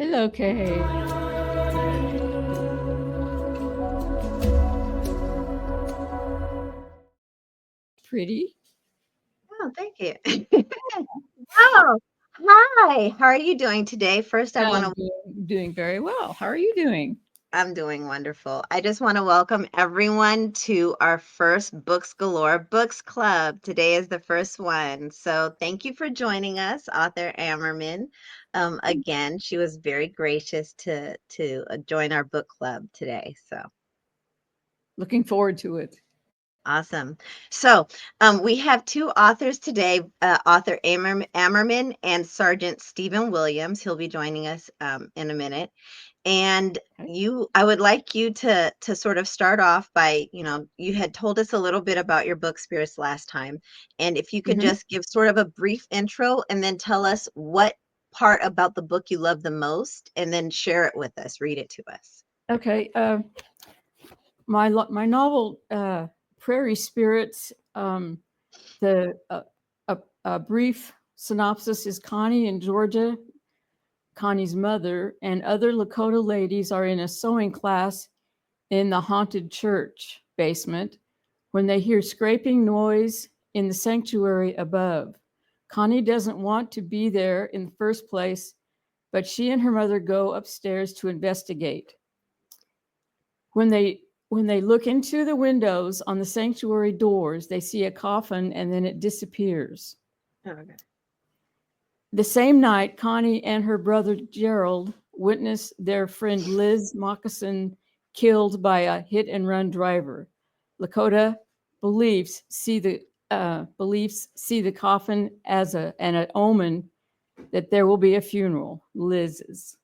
Hello, Kay. Pretty. Oh, thank you. Oh, hi. How are you doing today? First, Doing very well. How are you doing? I'm doing wonderful. I just want to welcome everyone to our first Books Galore Books Club. Today is the first one. So thank you for joining us, author Amerman. Again, she was very gracious to join our book club today. So Looking forward to it. awesome. So we have two authors today, author Amerman and Sergeant Stephen Williams. He'll be joining us in a minute. And Okay. I would like you to sort of start off by, you had told us a little bit about your book spirits last time. And if you could Mhm. just give sort of a brief intro and then tell us what part about the book you love the most, and then share it with us, read it to us. Okay. My novel, Prairie Spirits. The a brief synopsis is Connie in Georgia. Connie's mother and other Lakota ladies are in a sewing class in the haunted church basement when they hear scraping noise in the sanctuary above. Connie doesn't want to be there in the first place, but she and her mother go upstairs to investigate. When they look into the windows on the sanctuary doors, they see a coffin and then it disappears. Okay. The same night, Connie and her brother Gerald witness their friend Liz Moccasin killed by a hit and run driver. Lakota beliefs see the coffin as an omen that there will be a funeral. Liz's.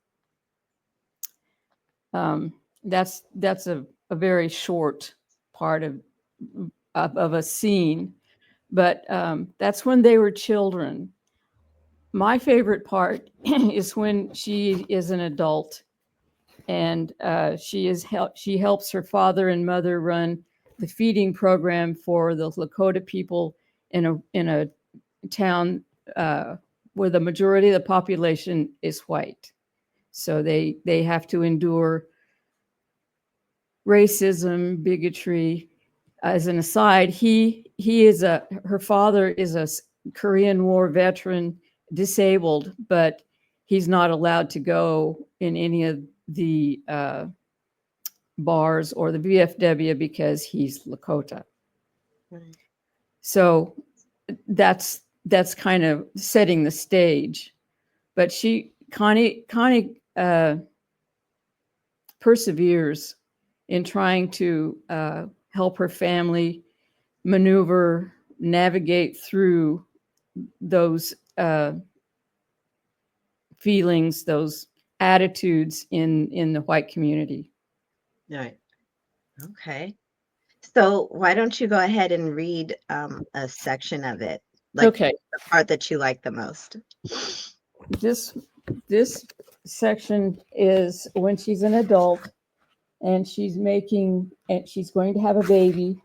That's a very short part of a scene, but that's when they were children. My favorite part is when she is an adult and she helps her father and mother run the feeding program for the Lakota people in a town where the majority of the population is white. So they have to endure racism, bigotry. As an aside, her father is a Korean War veteran, disabled, but he's not allowed to go in any of the bars or the VFW because he's Lakota. Right. So that's kind of setting the stage. But Connie perseveres in trying to help her family maneuver, navigate through those feelings, those attitudes in the white community. Right. Okay. So why don't you go ahead and read a section of it, like Okay, the part that you like the most? this this section is when she's an adult and she's going to have a baby,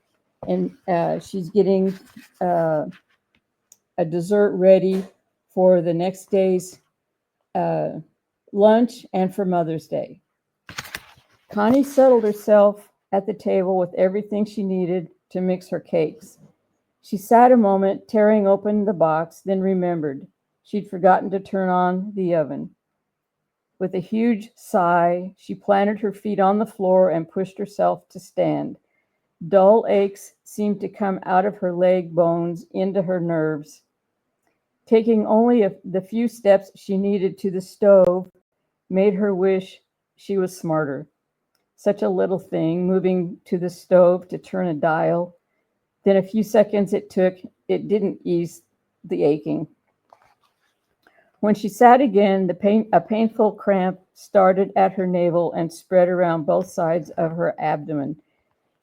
and she's getting uh, a dessert ready for the next day's uh, lunch and for Mother's Day. Connie settled herself at the table with everything she needed to mix her cakes. She sat a moment, tearing open the box, then remembered she'd forgotten to turn on the oven. With a huge sigh, she planted her feet on the floor and pushed herself to stand. Dull aches seemed to come out of her leg bones into her nerves. Taking only the few steps she needed to the stove made her wish she was smarter. Such a little thing, moving to the stove to turn a dial. Then a few seconds it took, it didn't ease the aching. When she sat again, a painful cramp started at her navel and spread around both sides of her abdomen.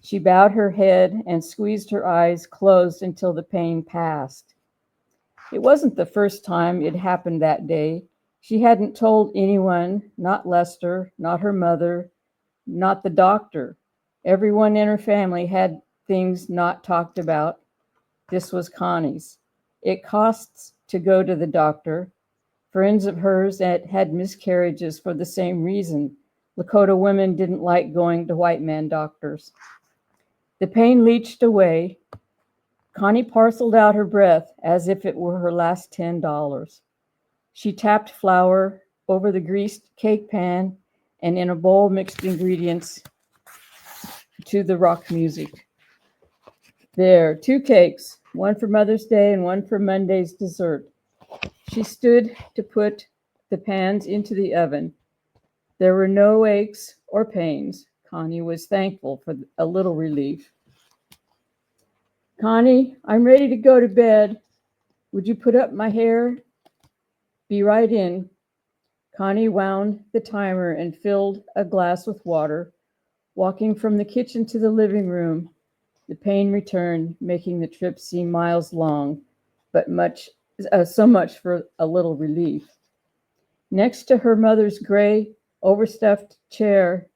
She bowed her head and squeezed her eyes closed until the pain passed. It wasn't the first time it happened that day. She hadn't told anyone, not Lester, not her mother, not the doctor. Everyone in her family had things not talked about. This was Connie's. It costs to go to the doctor. Friends of hers that had miscarriages for the same reason. Lakota women didn't like going to white man doctors. The pain leached away. Connie parceled out her breath as if it were her last $10. She tapped flour over the greased cake pan and in a bowl mixed ingredients to the rock music. There, 2 cakes, one for Mother's Day and one for Monday's dessert. She stood to put the pans into the oven. There were no aches or pains. Connie was thankful for a little relief. Connie, I'm ready to go to bed. Would you put up my hair? Be right in. Connie wound the timer and filled a glass with water. Walking from the kitchen to the living room, the pain returned, making the trip seem miles long, but so much for a little relief. Next to her mother's gray, overstuffed chair,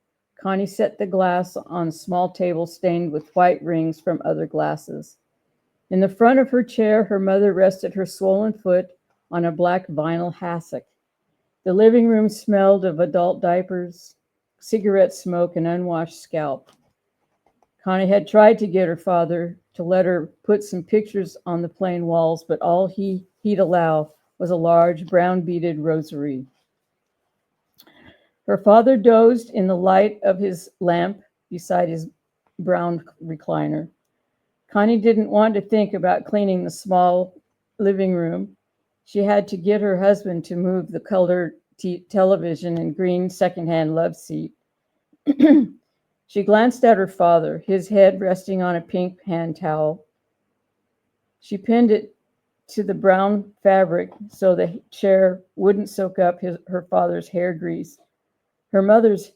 Connie set the glass on a small table stained with white rings from other glasses. In the front of her chair, her mother rested her swollen foot on a black vinyl hassock. The living room smelled of adult diapers, cigarette smoke, and unwashed scalp. Connie had tried to get her father to let her put some pictures on the plain walls, but all he'd allow was a large brown beaded rosary. Her father dozed in the light of his lamp beside his brown recliner. Connie didn't want to think about cleaning the small living room. She had to get her husband to move the colored television and green secondhand love seat. She glanced at her father, his head resting on a pink hand towel. She pinned it to the brown fabric so the chair wouldn't soak up her father's hair grease. Her mother's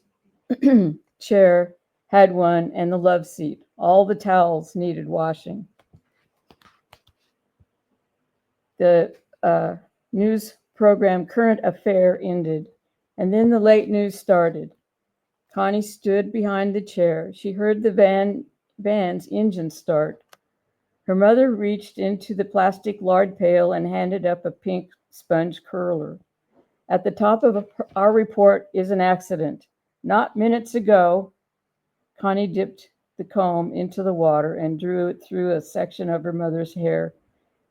chair had one and the love seat. All the towels needed washing. The news program Current Affair ended, and then the late news started. Connie stood behind the chair. She heard the van's engine start. Her mother reached into the plastic lard pail and handed up a pink sponge curler. At the top of our report is an accident. Not minutes ago, Connie dipped the comb into the water and drew it through a section of her mother's hair.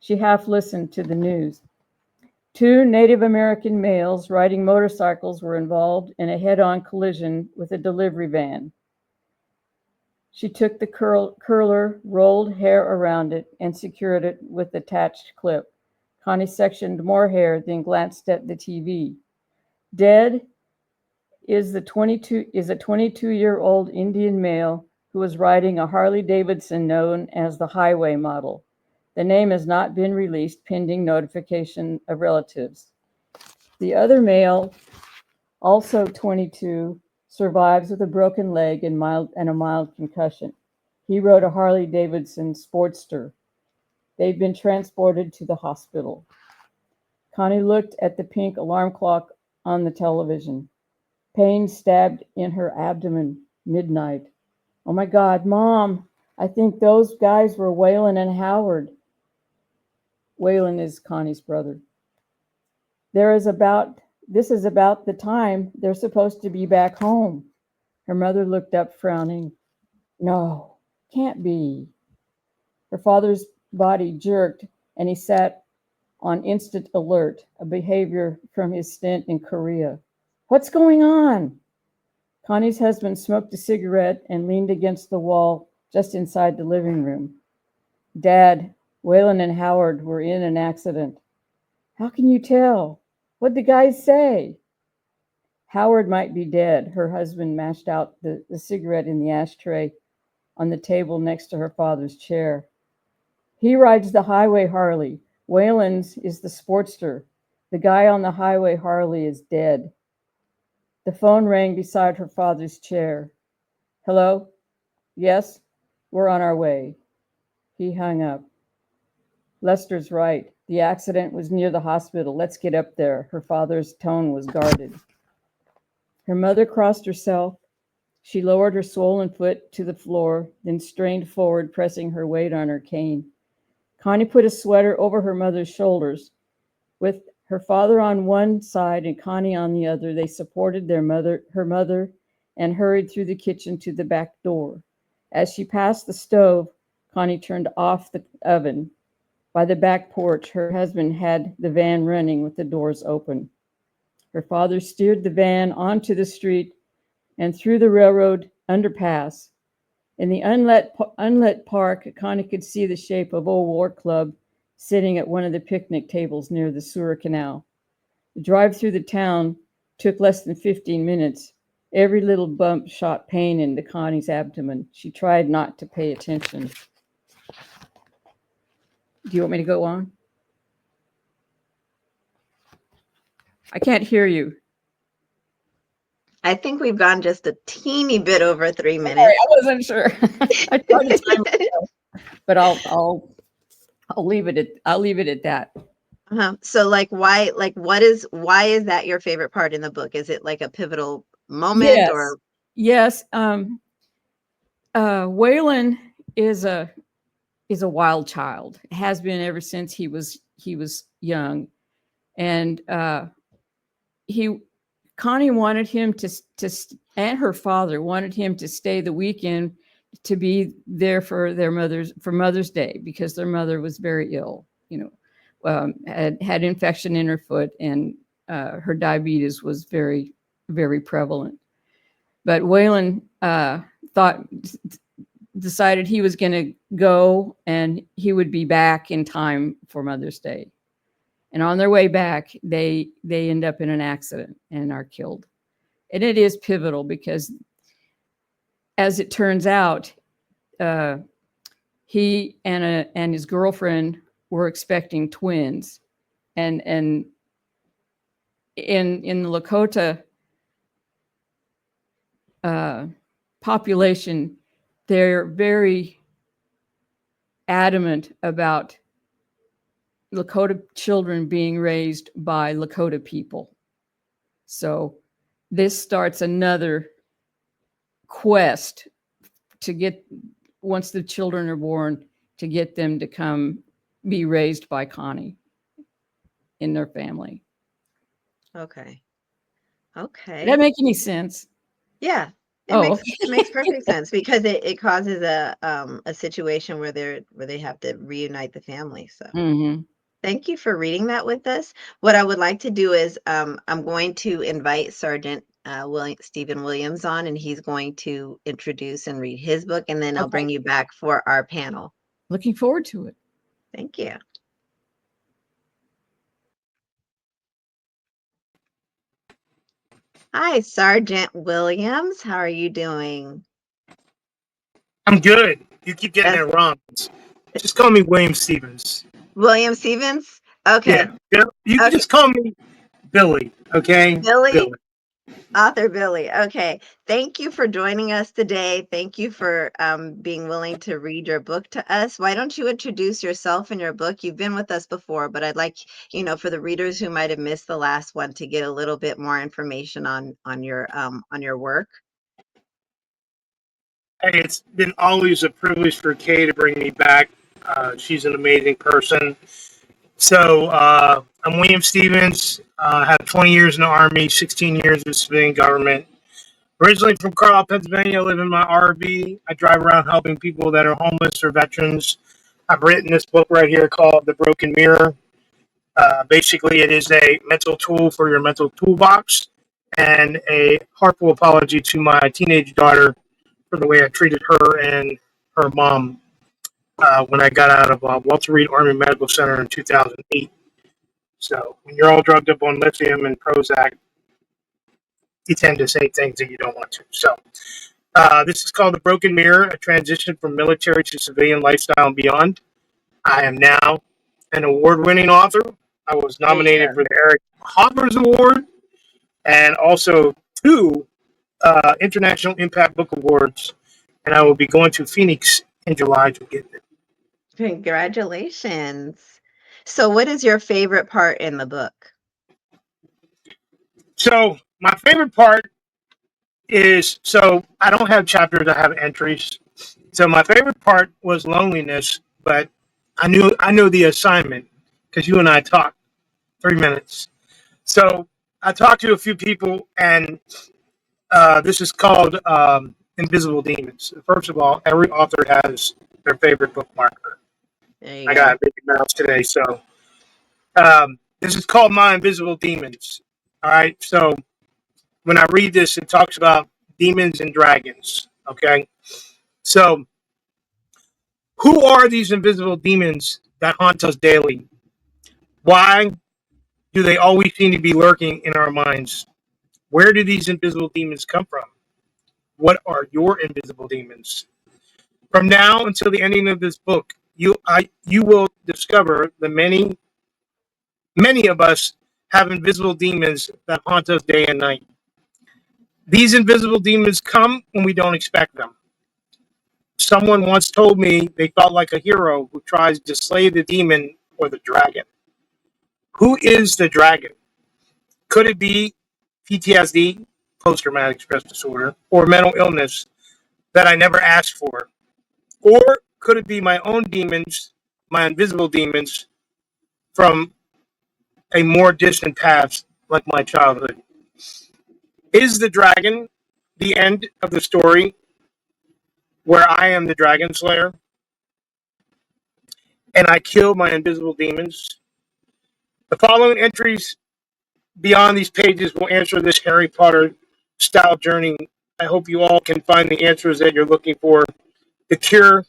She half listened to the news. 2 Native American males riding motorcycles were involved in a head-on collision with a delivery van. She took the curler, rolled hair around it, and secured it with attached clip. Connie sectioned more hair, then glanced at the TV. Dead is a 22-year-old Indian male who was riding a Harley Davidson known as the Highway model. The name has not been released pending notification of relatives. The other male, also 22, survives with a broken leg and a mild concussion. He rode a Harley Davidson Sportster. They've been transported to the hospital. Connie looked at the pink alarm clock on the television. Pain stabbed in her abdomen. Midnight. Oh my God, Mom, I think those guys were Waylon and Howard. Waylon is Connie's brother. This is about the time they're supposed to be back home. Her mother looked up, frowning. No, can't be. Her father's body jerked, and he sat on instant alert, a behavior from his stint in Korea. What's going on? Connie's husband smoked a cigarette and leaned against the wall just inside the living room. Dad, Waylon and Howard were in an accident. How can you tell? What'd the guys say? Howard might be dead. Her husband mashed out the cigarette in the ashtray on the table next to her father's chair. He rides the Highway Harley. Waylon's is the Sportster. The guy on the Highway Harley is dead. The phone rang beside her father's chair. Hello? Yes, we're on our way. He hung up. Lester's right. The accident was near the hospital. Let's get up there. Her father's tone was guarded. Her mother crossed herself. She lowered her swollen foot to the floor, then strained forward, pressing her weight on her cane. Connie put a sweater over her mother's shoulders. With Her father on one side and Connie on the other, they supported her mother, and hurried through the kitchen to the back door. As she passed the stove, Connie turned off the oven. By the back porch, her husband had the van running with the doors open. Her father steered the van onto the street and through the railroad underpass. In the unlit park, Connie could see the shape of Old War Club sitting at one of the picnic tables near the sewer canal. The drive through the town took less than 15 minutes. Every little bump shot pain into Connie's abdomen. She tried not to pay attention. Do you want me to go on? I can't hear you. I think we've gone just a teeny bit over 3 Sorry, minutes. I wasn't sure. I tried to time myself, but I'll leave it at that. So why is that your favorite part in the book? Is it like a pivotal moment or? Yes. Waylon is a wild child. Has been ever since he was young, and Connie wanted him to and her father wanted him to stay the weekend to be there for Mother's Day, because their mother was very ill. Had infection in her foot, and her diabetes was very, very prevalent. But Waylon decided he was going to go, and he would be back in time for Mother's Day. And on their way back, they end up in an accident and are killed. And it is pivotal because, as it turns out, he and his girlfriend were expecting twins, and in the Lakota population, they're very adamant about Lakota children being raised by Lakota people. So this starts another quest to get, once the children are born, to get them to come be raised by Connie in their family. Okay. Did that make any sense? Yeah. It makes perfect sense, because it causes a situation where they have to reunite the family. So thank you for reading that with us. What I would like to do is I'm going to invite Sergeant Stephen Williams on, and he's going to introduce and read his book, and then I'll bring you back for our panel. Looking forward to it. Thank you. Hi, Sergeant Williams. How are you doing? I'm good. You keep getting it wrong. Just call me William Stevens. William Stevens? Okay. Yeah. You can just call me Billy, okay? Billy. Author Billy. Okay. Thank you for joining us today. Thank you for being willing to read your book to us. Why don't you introduce yourself and your book? You've been with us before, but I'd like, for the readers who might have missed the last one, to get a little bit more information on your work. Hey, it's been always a privilege for Kay to bring me back. She's an amazing person. So I'm William Stevens. I have 20 years in the Army, 16 years in civilian government. Originally from Carlisle, Pennsylvania, I live in my RV. I drive around helping people that are homeless or veterans. I've written this book right here called The Broken Mirror. Basically, it is a mental tool for your mental toolbox, and a heartfelt apology to my teenage daughter for the way I treated her and her mom when I got out of Walter Reed Army Medical Center in 2008. So when you're all drugged up on lithium and Prozac, you tend to say things that you don't want to. So this is called The Broken Mirror, a transition from military to civilian lifestyle and beyond. I am now an award-winning author. I was nominated for the Eric Hoffer's Award, and also 2 International Impact Book Awards, and I will be going to Phoenix in July to get them. Congratulations. So what is your favorite part in the book? So my favorite part is, so I don't have chapters, I have entries. So my favorite part was loneliness, but I knew the assignment because you and I talked. 3 minutes. So I talked to a few people, and this is called Invisible Demons. First of all, every author has their favorite bookmarker. There you I go. got a big mouse today, so this is called My Invisible Demons. All right, so when I read this, it talks about demons and dragons. Okay, so who are these invisible demons that haunt us daily? Why do they always seem to be lurking in our minds? Where do these invisible demons come from? What are your invisible demons? From now until the ending of this book, you will discover the many of us have invisible demons that haunt us day and night. These invisible demons come when we don't expect them. Someone once told me they felt like a hero who tries to slay the demon or the dragon. Who is the dragon? Could it be PTSD, post traumatic stress disorder, or mental illness that I never asked for? Or could it be my own demons, my invisible demons from a more distant past, like my childhood? Is the dragon the end of the story where I am the dragon slayer and I kill my invisible demons? The following entries beyond these pages will answer this Harry Potter style journey. I hope you all can find the answers that you're looking for, the cure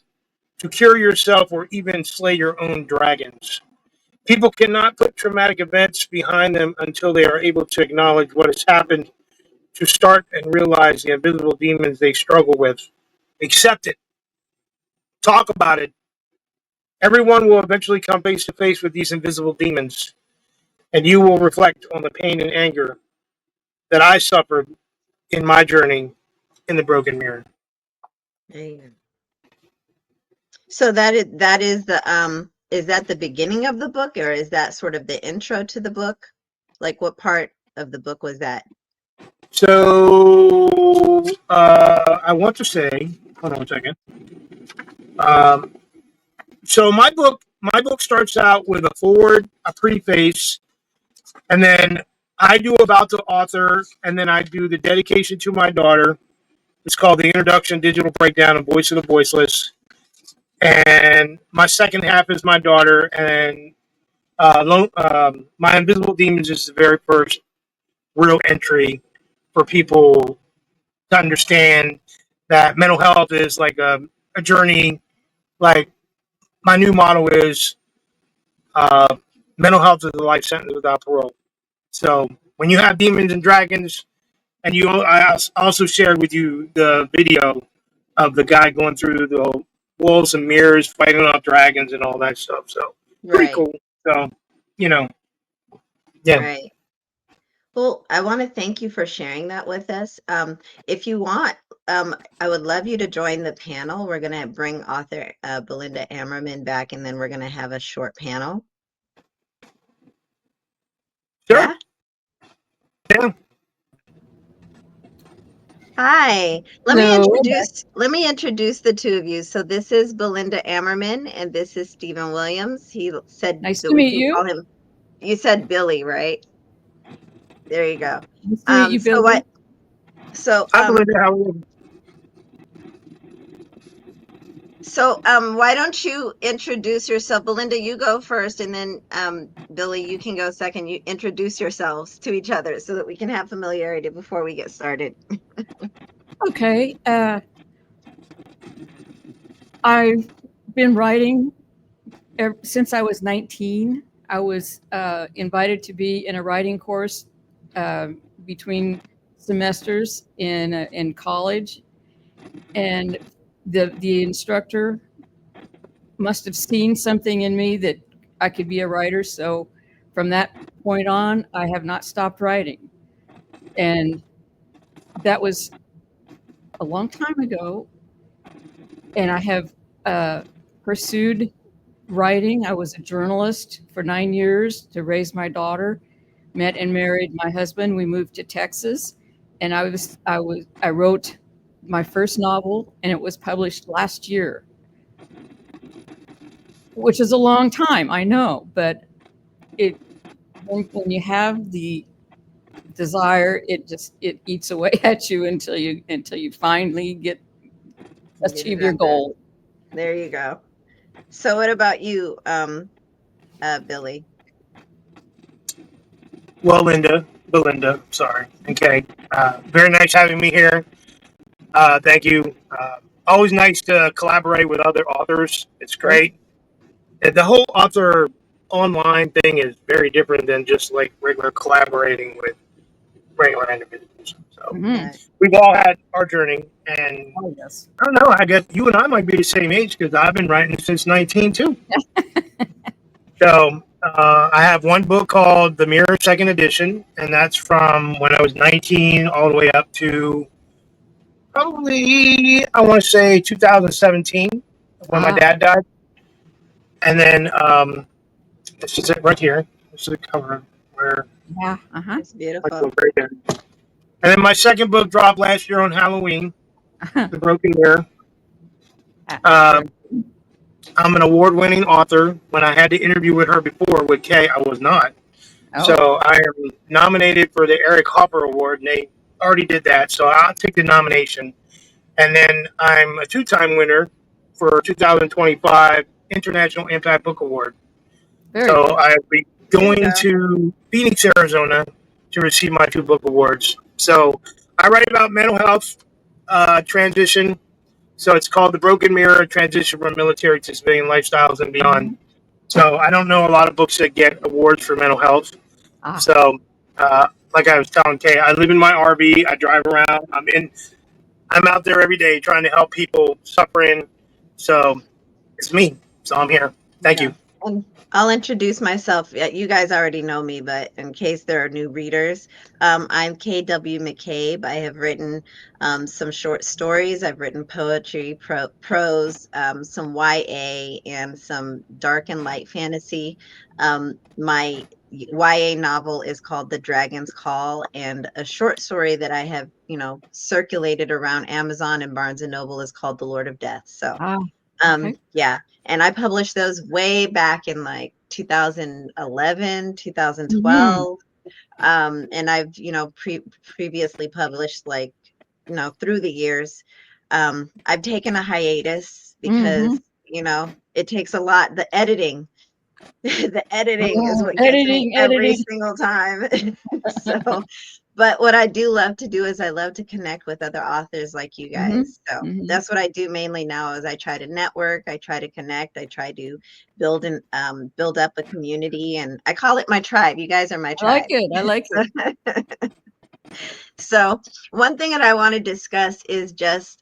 to cure yourself or even slay your own dragons. People cannot put traumatic events behind them until they are able to acknowledge what has happened, to start and realize the invisible demons they struggle with. Accept it. Talk about it. Everyone will eventually come face to face with these invisible demons, and you will reflect on the pain and anger that I suffered in my journey in the broken mirror. There you go. So is that the beginning of the book, or is that sort of the intro to the book? Like, what part of the book was that? So I want to say, hold on a second. Um, so my book starts out with a forward, a preface, and then I do about the author, and then I do the dedication to my daughter. It's called the Introduction, Digital Breakdown, and Voice of the Voiceless. And my second half is my daughter, and My Invisible Demons is the very first real entry for people to understand that mental health is like a journey. Like my new motto is uh, mental health is a life sentence without parole. So when you have demons and dragons, and I also shared with you the video of the guy going through the walls and mirrors, fighting off dragons and all that stuff. So pretty Right, cool. So you know, yeah. right. Well, I want to thank you for sharing that with us. If you want, I would love you to join the panel. We're going to bring author Belinda Amerman back, and then we're going to have a short panel. Sure. Yeah? Yeah. Hi. Hello. Let me introduce the two of you. So this is Belinda Amerman, and this is Stephen Williams. He said Nice that to we meet can you. call him. You said Billy, right? There you go. Nice to meet you, So Billy. I believe it. How are you? Why don't you introduce yourself? Belinda, you go first, and then Billy, you can go second. You introduce yourselves to each other so that we can have familiarity before we get started. Okay. I've been writing since I was 19. I was invited to be in a writing course between semesters in college, and the instructor must have seen something in me that I could be a writer. So from that point on, I have not stopped writing, and that was a long time ago. And I have pursued writing. I was a journalist for 9 years to raise my daughter. Met and married my husband. We moved to Texas, and I wrote my first novel, and it was published last year, which is a long time, I know, but it when you have the desire, it eats away at you until you finally Get achieve it your out there. goal. There you go. So what about you, Billy? Well, Belinda, sorry, and Kay. Very nice having me here. Thank you. Always nice to collaborate with other authors. It's great. And the whole author online thing is very different than just like regular collaborating with regular individuals. So Mhm. Right. we've all had our journey, and Oh, yes. I don't know. I guess you and I might be the same age because I've been writing since 19 too. So I have one book called The Mirror Second Edition, and that's from when I was 19 all the way up to probably, I want to say 2017 when my Ah, dad died. And then this is it right here. This is the cover where yeah. Uh-huh. It's my beautiful. book right there. And then my second book dropped last year on Halloween, The Broken Mirror. Very. I'm an award-winning author. When I had the interview with her before with Kay, I was not. Oh, So I am nominated for the Eric Hopper Award, and they already did that. So I'll take the nomination. And then I'm a two-time winner for 2025 International Impact Book Award. very So cool. I'll be There you going go. to Phoenix, Arizona to receive my two book awards. So I write about mental health transition. So it's called The Broken Mirror, Transition from Military to Civilian Lifestyles and Beyond. Mhm. So I don't know a lot of books that get awards for mental health. Ah, So, like I was telling Kay, I live in my RV. I drive around. I'm out there every day trying to help people suffering. So it's me. So I'm here. Thank Yeah. you. And I'll introduce myself. Yeah, you guys already know me, but in case there are new readers, I'm KW McCabe. I have written some short stories. I've written poetry, prose, some YA, and some dark and light fantasy. My YA novel is called The Dragon's Call, and a short story that I have, circulated around Amazon and Barnes and Noble is called The Lord of Death. So, ah, okay. yeah, and I published those way back in like 2011, Mhm. 2012. And I've, previously published like, through the years. I've taken a hiatus because, Mhm. it takes a lot. The editing, the editing is Oh, what gets me editing, every editing. single time. So, but what I do love to do is I love to connect with other authors like you Mhm. guys. So Mhm. that's what I do mainly now is I try to network, I try to connect, I try to build up a community, and I call it my tribe. You guys are my I like tribe. it. I like it. So, one thing that I want to discuss is just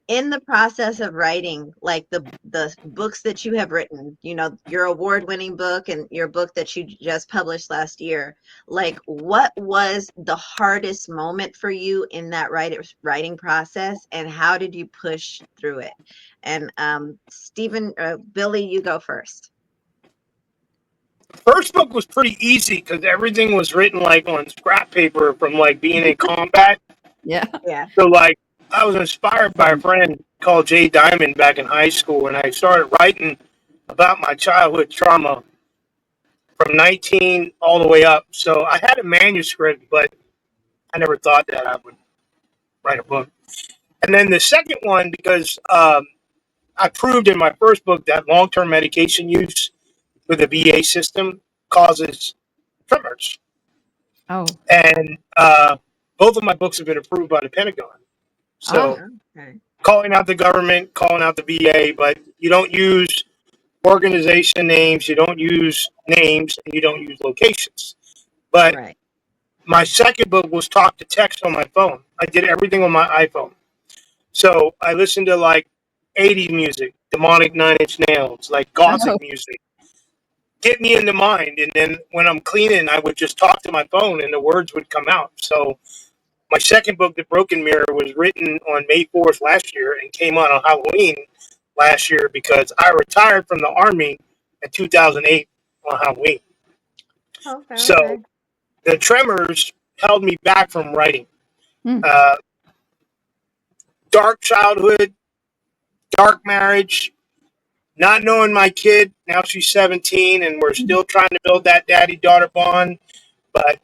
in the process of writing, like the books that you have written, your award-winning book and your book that you just published last year. Like, what was the hardest moment for you in that writing process, and how did you push through it? And Billy, you go first. First book was pretty easy because everything was written like on scrap paper from like being in combat. Yeah. Yeah. So like I was inspired by a friend called Jay Diamond back in high school, and I started writing about my childhood trauma from 19 all the way up. So I had a manuscript, but I never thought that I would write a book. And then the second one, because I proved in my first book that long-term medication use with the VA system causes tremors. Oh. And both of my books have been approved by the Pentagon. Ah. So Okay. calling out the government, calling out the VA, but you don't use organization names, you don't use names, and you don't use locations. But Right. my second book was talk to text on my phone. I did everything on my iPhone. So I listened to like 80s music, demonic Nine Inch Nails, like Oh. gothic music. Get me in the mind. And then when I'm cleaning, I would just talk to my phone and the words would come out. So my second book, The Broken Mirror, was written on May 4th last year and came out on Halloween last year because I retired from the Army in 2008 on Halloween. Okay. So Okay. the tremors held me back from writing. Hmm. Uh, dark childhood, dark marriage, not knowing my kid, now she's 17, and we're still trying to build that daddy-daughter bond, but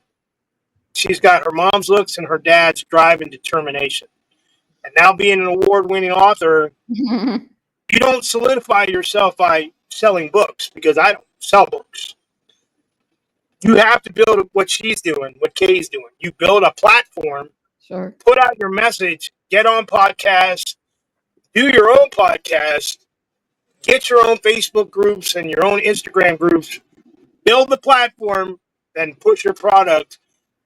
she's got her mom's looks and her dad's drive and determination. And now being an award-winning author, you don't solidify yourself by selling books, because I don't sell books. You have to build what she's doing, what Kay's doing. You build a platform, Sure. put out your message, get on podcasts, do your own podcast, get your own Facebook groups and your own Instagram groups, build the platform, then push your product.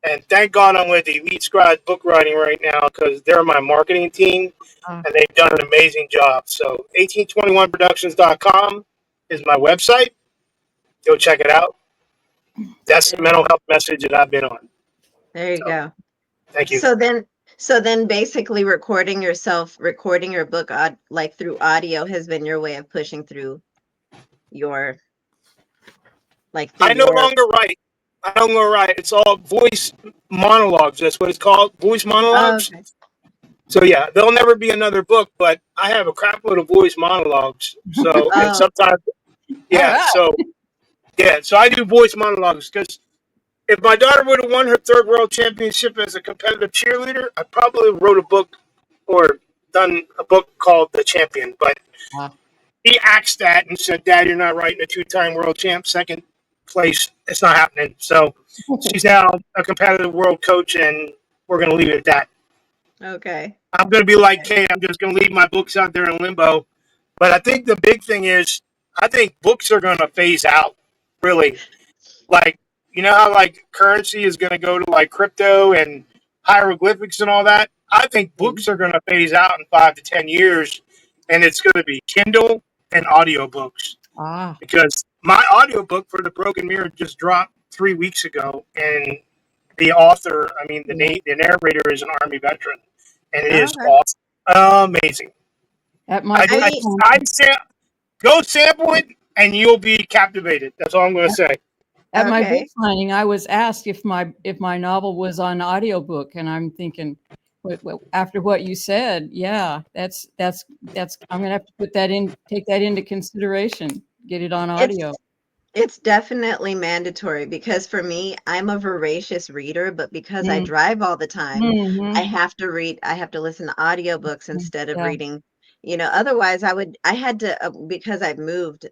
And thank God I'm with Elite Scribe Book Writing right now, because they're my marketing team and they've done an amazing job. So 1821productions.com is my website. Go check it out. That's the mental health message that I've been on. There you go. Thank you. So then basically recording your book like through audio has been your way of pushing through your I no longer write. I don't go write. It's all voice monologues. That's what it's called. Voice monologues. Okay. So yeah, there'll never be another book, but I have a crap load of voice monologues. So and sometimes, yeah. Right. So I do voice monologues, because if my daughter would have won her third world championship as a competitive cheerleader, I probably wrote a book or done a book called The Champion. But he axed that and said, "Dad, you're not writing a two-time world champ, second place. It's not happening." So she's now a competitive world coach, and we're going to leave it at that. Okay. I'm going to be like Kay. I'm just going to leave my books out there in limbo. But I think the big thing is, I think books are going to phase out, really. Like, you know how like currency is going to go to like crypto and hieroglyphics and all that? I think books are going to phase out in 5 to 10 years, and it's going to be Kindle and audiobooks. Because my audiobook for The Broken Mirror just dropped 3 weeks ago, and the author, the narrator is an Army veteran, and it is awesome, amazing. At my Go sample it, and you'll be captivated. That's all I'm going to say. At my book signing, I was asked if my novel was on audiobook, and I'm thinking, after what you said, yeah, that's I'm gonna have to take that into consideration, get it on audio. It's definitely mandatory, because for me, I'm a voracious reader, but because I drive all the time, I have to listen to audiobooks instead of reading. Otherwise I had to, because I've moved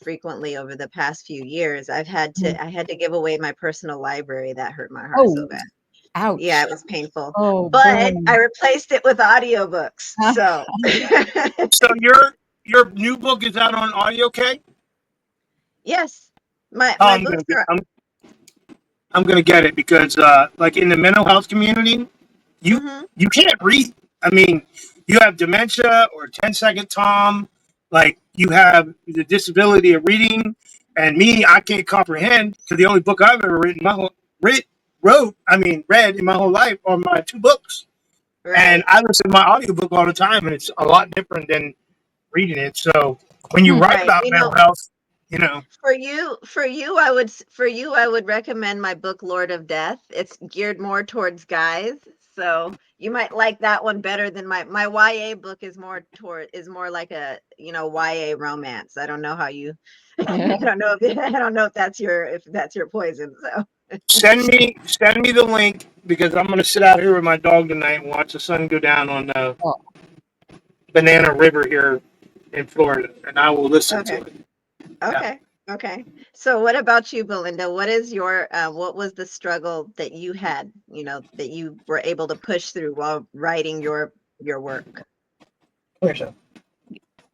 frequently over the past few years, I had to give away my personal library. That hurt my heart so bad. Ouch. Yeah, it was painful. Oh, but I replaced it with audiobooks. So So your new book is out on audio, Kay? Yes. My books are I'm gonna get it, because like in the mental health community, you can't read. I mean, you have dementia or 10-second Tom, like you have the disability of reading, and me, I can't comprehend, because the only book I've ever read in my whole life are my 2 books. Right. And I listen to my audiobook all the time, and it's a lot different than reading it. So when you write about mental health, for you I would recommend my book Lord of Death. It's geared more towards guys, so you might like that one better than my YA book is more like a YA romance. I don't know how you I don't know if that's your poison. So send me the link, because I'm gonna sit out here with my dog tonight and watch the sun go down on the Banana River here in Florida, and I will listen to it. Okay. So what about you, Belinda? What is your what was the struggle that you had, that you were able to push through while writing your work?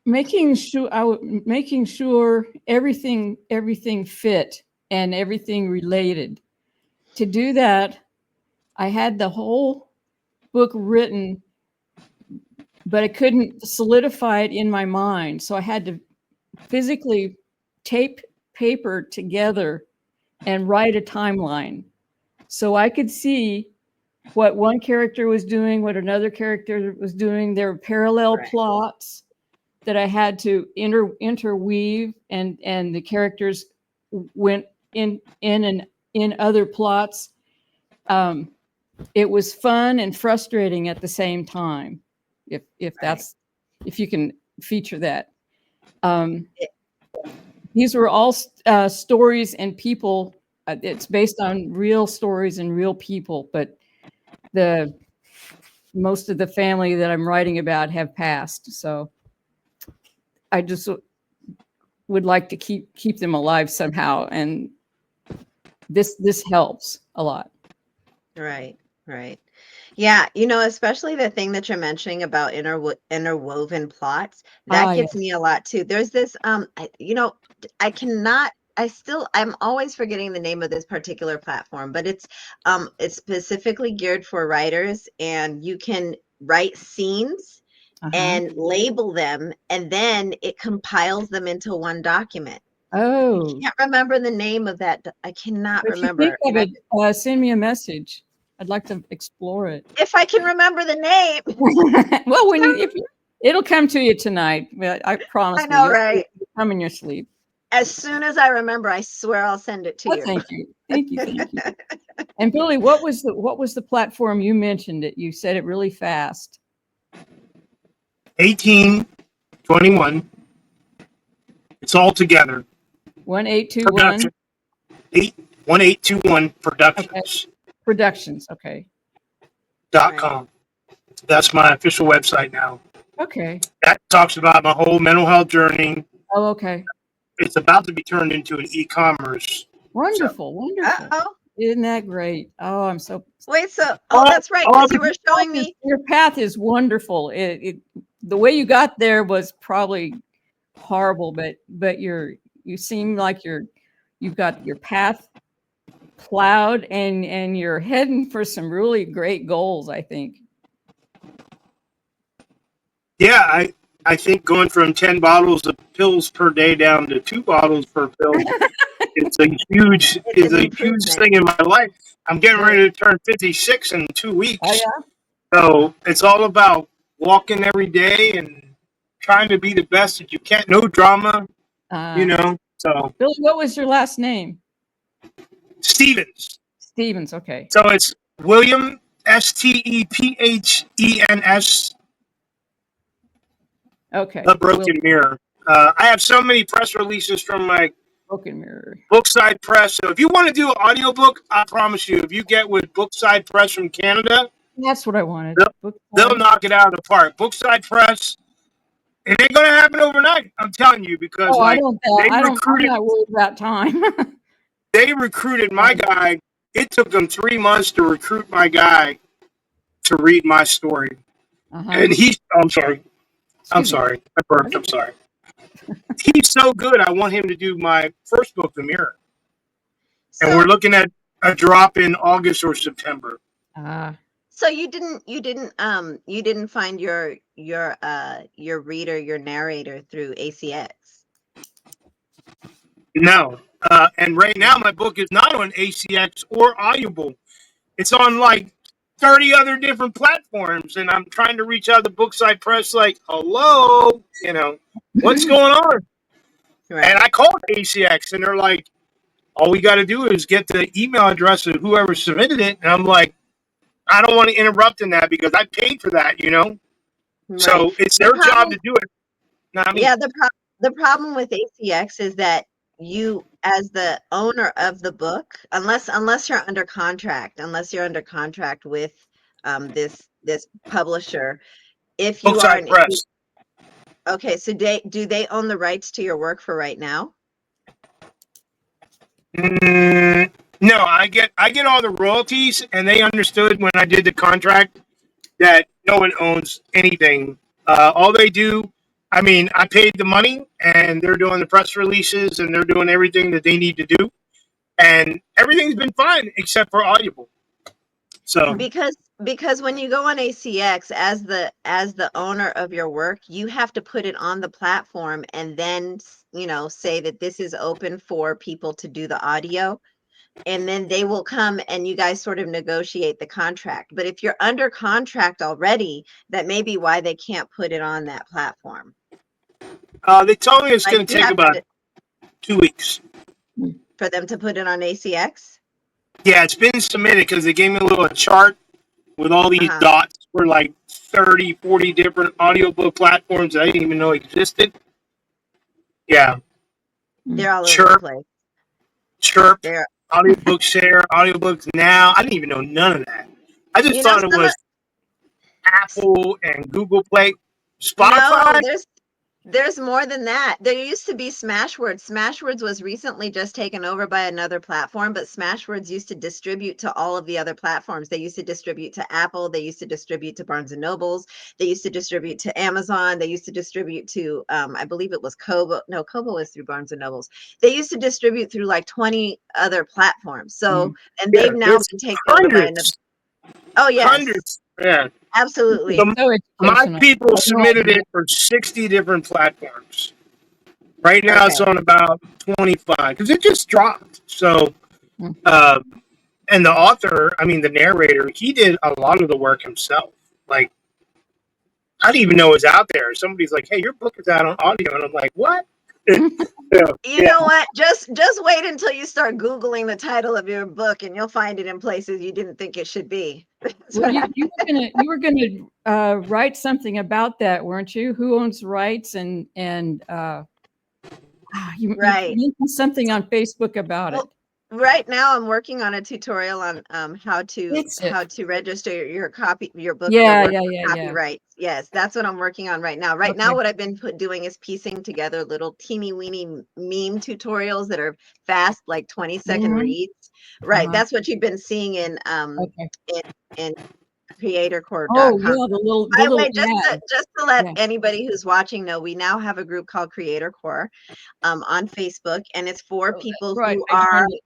Making sure everything fit and everything related. To do that, I had the whole book written, but I couldn't solidify it in my mind. So I had to physically tape paper together and write a timeline, so I could see what one character was doing, what another character was doing. There were parallel plots that I had to interweave, and the characters went in and in other plots. It was fun and frustrating at the same time, if you can feature that. These were all stories and people. It's based on real stories and real people, but most of the family that I'm writing about have passed. So I just would like to keep them alive somehow, and this helps a lot. Right, right. Yeah, especially the thing that you're mentioning about interwoven plots, that Yeah. gets me a lot too. There's this, I cannot, I'm always forgetting the name of this particular platform, but it's specifically geared for writers, and you can write scenes and label them, and then it compiles them into one document. Oh, Can't remember the name of that. I cannot if you think remember. of it, send me a message. I'd like to explore it. If I can remember the name. Well, it'll come to you tonight. I promise. I know, you. right? You'll come in your sleep. As soon as I remember, I swear I'll send it to Oh, you. thank you. And Billy, what was the platform you mentioned? It you said it really fast. 1821. It's all together. 1821. 1821 Productions. Okay. Productions. Okay. .com. That's my official website now. Okay. That talks about my whole mental health journey. Oh, okay. It's about to be turned into an e-commerce. Wonderful. Wonderful. Uh-oh. Isn't that great? Oh, I'm so. Wait, that's right. Because you were showing me. Your path is wonderful. The way you got there was probably horrible, but you seem like you've got your path plowed, and you're heading for some really great goals, I think. Yeah, I think going from 10 bottles of pills per day down to 2 bottles per pill is a huge thing in my life. I'm getting ready to turn 56 in 2 weeks. Oh, yeah? So it's all about walking every day and trying to be the best that you can. No drama, So Billy, what was your last name? Stevens. Stevens. Okay. So it's William Stephen's. Okay. The Broken Mirror. I have so many press releases from my Broken Mirror. Bookside Press. So if you want to do an audiobook, I promise you, if you get with Bookside Press from Canada, that's what I wanted. They'll knock it out of the park. Bookside Press. It ain't gonna happen overnight. I'm telling you, because I'm not worried about time. They recruited my guy. It took them 3 months to recruit my guy to read my story. And I'm sorry. I burped. I'm sorry. He's so good. I want him to do my first book, The Mirror. And we're looking at a drop in August or September. So you didn't find your reader, your narrator through ACX? No. And right now my book is not on ACX or Audible. It's on like 30 other different platforms, and I'm trying to reach out to Bookside Press like, hello, what's going on? Right. And I called ACX, and they're like, all we got to do is get the email address of whoever submitted it. And I'm like, I don't want to interrupt in that because I paid for that, Right. So it's their job to do it. Yeah, the problem with ACX is that you, as the owner of the book, unless you're under contract with this publisher, if you Bookside Press. Okay, so do they own the rights to your work for right now? No, I get all the royalties, and they understood when I did the contract that no one owns anything. All they do, I paid the money, and they're doing the press releases, and they're doing everything that they need to do, and everything's been fine except for Audible. So because when you go on ACX as the owner of your work, you have to put it on the platform and then say that this is open for people to do the audio, and then they will come and you guys sort of negotiate the contract. But if you're under contract already, that may be why they can't put it on that platform. They told me it's going to take about 2 weeks for them to put it on ACX. Yeah, it's been submitted because they gave me a little chart with all these dots for like 30, 40 different audiobook platforms that I didn't even know existed. Yeah. They're all over the Chirp, place. Chirp, They're, audiobook share, audiobooks now. I didn't even know none of that. I just you know, thought it was Apple and Google Play. no, Spotify? there's more than that. There used to be Smashwords. Smashwords was recently just taken over by another platform, but Smashwords used to distribute to all of the other platforms. They used to distribute to Apple. They used to distribute to Barnes and Nobles. They used to distribute to Amazon. They used to distribute to, I believe it was Kobo. No, Kobo was through Barnes and Nobles. They used to distribute through like 20 other platforms. So, and Yeah, they've now there's been taken over by another. hundreds. Oh, yes, Hundreds. Yeah. absolutely. So So my educational. people I had no submitted idea. it for 60 different platforms. Right now it's Okay. on about 25 because it just dropped. So, Mhm. uh, and the author, I mean, the narrator, he did a lot of the work himself. Like, I didn't even know it was out there. Somebody's like, hey, your book is out on audio. And I'm like, what? Yeah, You know what? Just wait until you start Googling the title of your book and you'll find it in places you didn't think it should be. That's Well, what I- you were gonna write something about that, weren't you? Who owns rights and you right. mentioned something on Facebook about it. Well, right now I'm working on a tutorial on how That's it. to register your book, your Yeah, work yeah, for yeah, yeah. copyright. Yes, that's what I'm working on right now. Right now, Okay. what I've been doing is piecing together little teeny weeny meme tutorials that are fast, like 20-second Mhm. reads. Right. Uh-huh. That's what you've been seeing Okay. in Oh creatorcore.com. yeah, By the the little way, ad. just to let Yeah. anybody who's watching know, we now have a group called Creator Core on Facebook, and it's for Oh, that's people right. who I are joined it.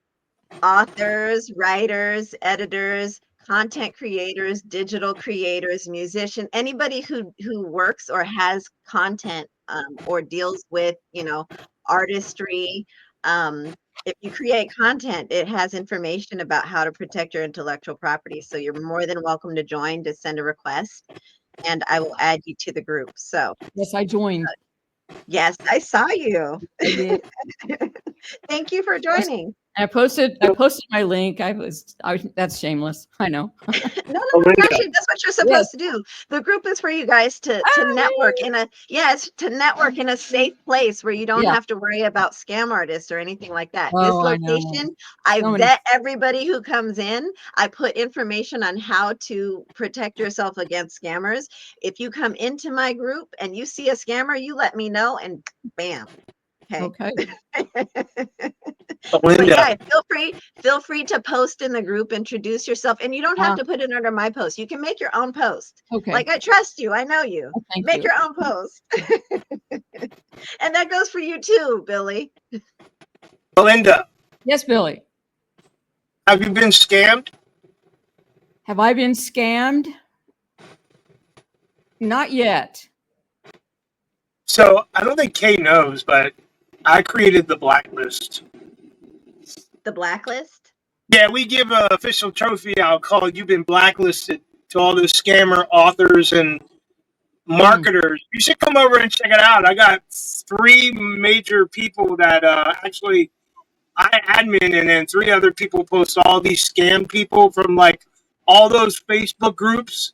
authors, writers, editors, content creators, digital creators, musician, anybody who works or has content or deals with, artistry. If you create content, it has information about how to protect your intellectual property. So you're more than welcome to join, to send a request, and I will add you to the group. So Yes, I joined. yes, I saw you. I did. Thank you for Post- joining. I posted my link. That's shameless. I know. No, Belinda. actually, that's what you're Yes. supposed to do. The group is for you guys to Ah, network in a yes, to network in a safe place where you don't yeah. have to worry about scam artists or anything like that. This Oh, I know. location, I So many. vet everybody who comes in. I put information on how to protect yourself against scammers. If you come into my group and you see a scammer, you let me know and bam. Okay. Okay. But Belinda. yeah, feel free to post in the group, introduce yourself, and you don't have Uh, to put it under my post. You can make your own post. okay. Like I trust you, I know you. Thank Make you. your own post. And that goes for you too, Billy. Belinda, Yes, Billy. have you been scammed? Have I been scammed? Not yet. So I don't think Kay knows, but I created the blacklist. The blacklist. Yeah, we give an official trophy out called "You've been blacklisted" to all the scammer authors and marketers. You should come over and check it out. I got 3 major people that actually I admin, and then 3 other people post all these scam people from like all those Facebook groups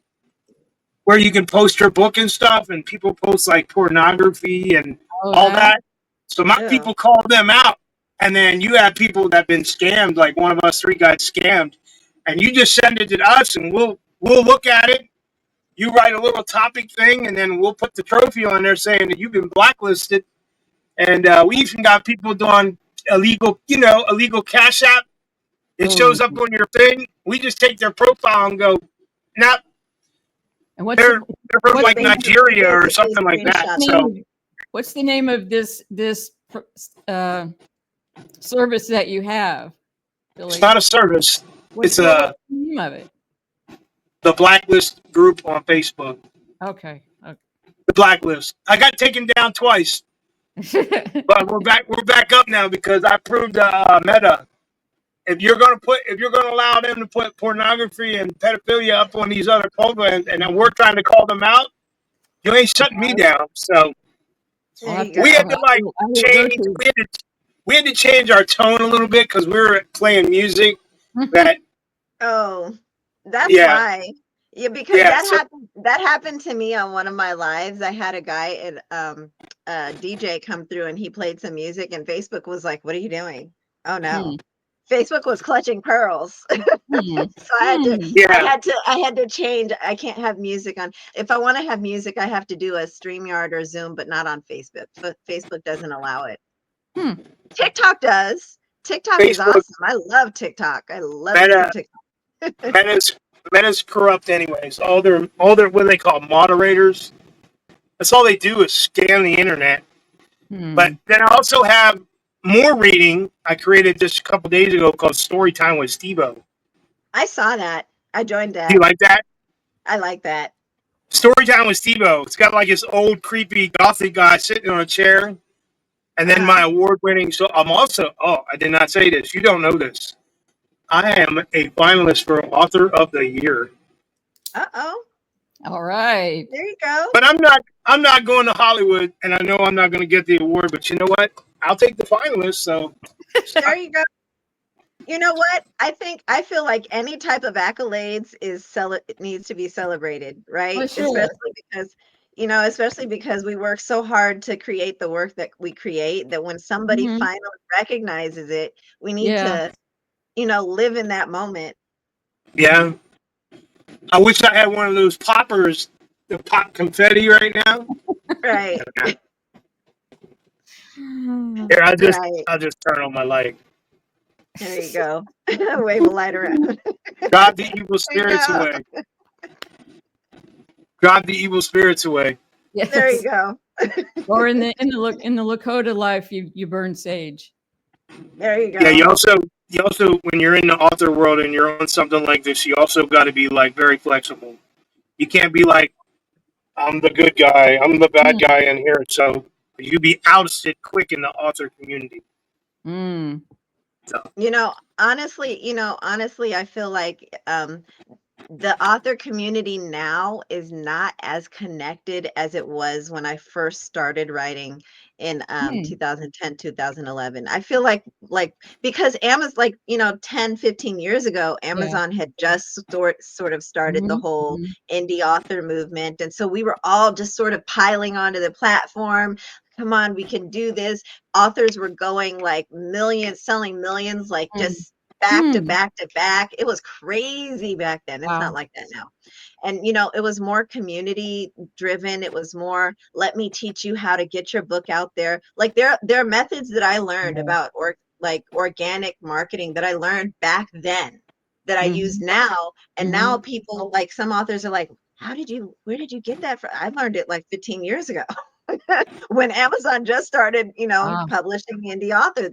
where you can post your book and stuff, and people post like pornography and Oh, all that. that. So my Ew. people call them out, and then you have people that have been scammed. Like one of us 3 got scammed, and you just send it to us, and we'll look at it. You write a little topic thing, and then we'll put the trophy on there saying that you've been blacklisted. And we even got people doing illegal cash app. It Oh. shows up on your thing. We just take their profile and go, nah, And what's they're from what's like the You Nigeria or basically something like that. screenshot So them. what's the name of this service that you have, Billy? it's not a service. What's It's what's the name of it? the blacklist group on Facebook. Okay. The blacklist. I got taken down twice, Okay. but we're back. We're back up now because I proved Meta. If you're gonna allow them to put pornography and pedophilia up on these other programs, and then we're trying to call them out, you ain't shutting me down. So There you we had go. to like I will go change. to. We had to change our tone a little bit because we were playing music that Oh, that's yeah why. Yeah, because yeah. So that happened to me on one of my lives. I had a guy and DJ come through and he played some music, and Facebook was like, "What are you doing?" Oh no. Hmm. Facebook was clutching pearls. Hmm. So I had to Hmm. Yeah. I had to change. I can't have music on. If I want to have music, I have to do a StreamYard or Zoom, but not on Facebook. Facebook doesn't allow it. Hmm. TikTok does. TikTok is Facebook, awesome. I love TikTok. I love using Meta, TikTok. Meta's corrupt anyways. All their what do they call moderators. That's all they do is scan the internet. But Hmm. then I also have more reading I created just a couple days ago called Storytime with Stevo. I saw that. I joined Do you that. like that? I like that. Storytime with Stevo. It's got like this old creepy gothic guy sitting on a chair. And then my Uh-huh. award winning. So I'm also, I did not say this. You don't know this. I am a finalist for Author of the Year. Uh-oh. All right. There you go. But I'm not going to Hollywood, and I know I'm not going to get the award, but you know what? I'll take the finalist. So There you go. You know what? I feel like any type of accolades it needs to be celebrated, right? For sure. Especially because we work so hard to create the work that we create, that when somebody Hmm. finally recognizes it, we need Yeah. to, live in that moment. yeah, I wish I had one of those poppers to pop confetti right now. Right. Here, Right. I'll just turn on my light. There you go. Wave a light around. Drive the evil There you spirits go. away. Drive the evil spirits away. There you Yes. go. Or in the Lakota life, you burn sage. There you Yeah, go. you also when you're in the author world and you're on something like this, you also got to be like very flexible. You can't be like, I'm the good guy, I'm the bad Hmm. guy in here. So you be ousted quick in the author community. Mm. So, Honestly, I feel like the author community now is not as connected as it was when I first started writing in Hmm. 2010, 2011. I feel like because Amazon, like, 10, 15 years ago, Yeah. Amazon had just sort of started the Hmm. whole Hmm. indie author movement. And so we were all just sort of piling onto the platform. Come on, we can do this. Authors were going like millions, selling millions, like just back to Hmm. back to back. It was crazy back then. It's not Wow. like that now. And it was more community driven. It was more, let me teach you how to get your book out there. Like there are methods that I learned Yeah. about like organic marketing that I learned back then that I use Hmm. now. And Hmm. now people, like, some authors are like, where did you get that from? I learned it like 15 years ago. When Amazon just started, Ah. publishing indie author.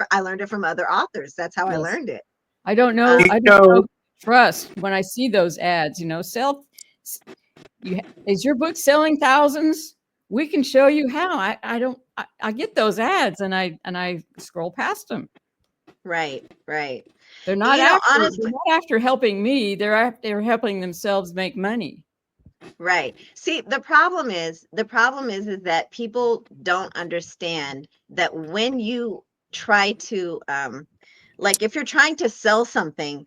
I learned it from other authors. That's how I Yes. learned it. I don't know. Um, you I don't know. know, Who to trust when I see those ads. Is your book selling thousands? We can show you how. I don't. I get those ads and I scroll past them. right, right. They're not You know, after. They're honestly, not after helping me. They're helping themselves make money. right. See, the problem is that people don't understand that when you try to, like, if you're trying to sell something,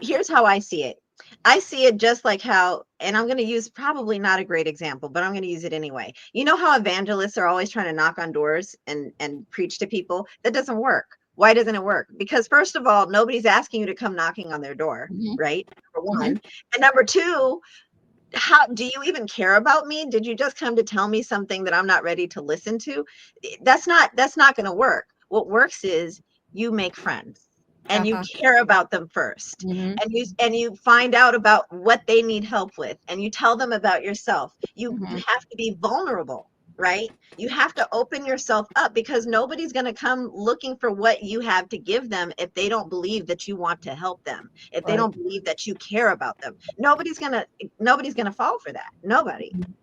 here's how I see it. I see it just like how, and I'm going to use probably not a great example, but I'm going to use it anyway. You know how evangelists are always trying to knock on doors and preach to people? That doesn't work. Why doesn't it work? Because first of all, nobody's asking you to come knocking on their door, Mhm. right? Number one. Mhm. And number two, how do you even care about me? Did you just come to tell me something that I'm not ready to listen to? That's not going to work. What works is you make friends and you Uh-huh. care about them first, Mhm. and you find out about what they need help with, and you tell them about yourself. You Mhm. have to be vulnerable, right? You have to open yourself up, because nobody's going to come looking for what you have to give them if they don't believe that you want to help them, if they Right. don't believe that you care about them. Nobody's going to fall for that. Nobody. Mhm.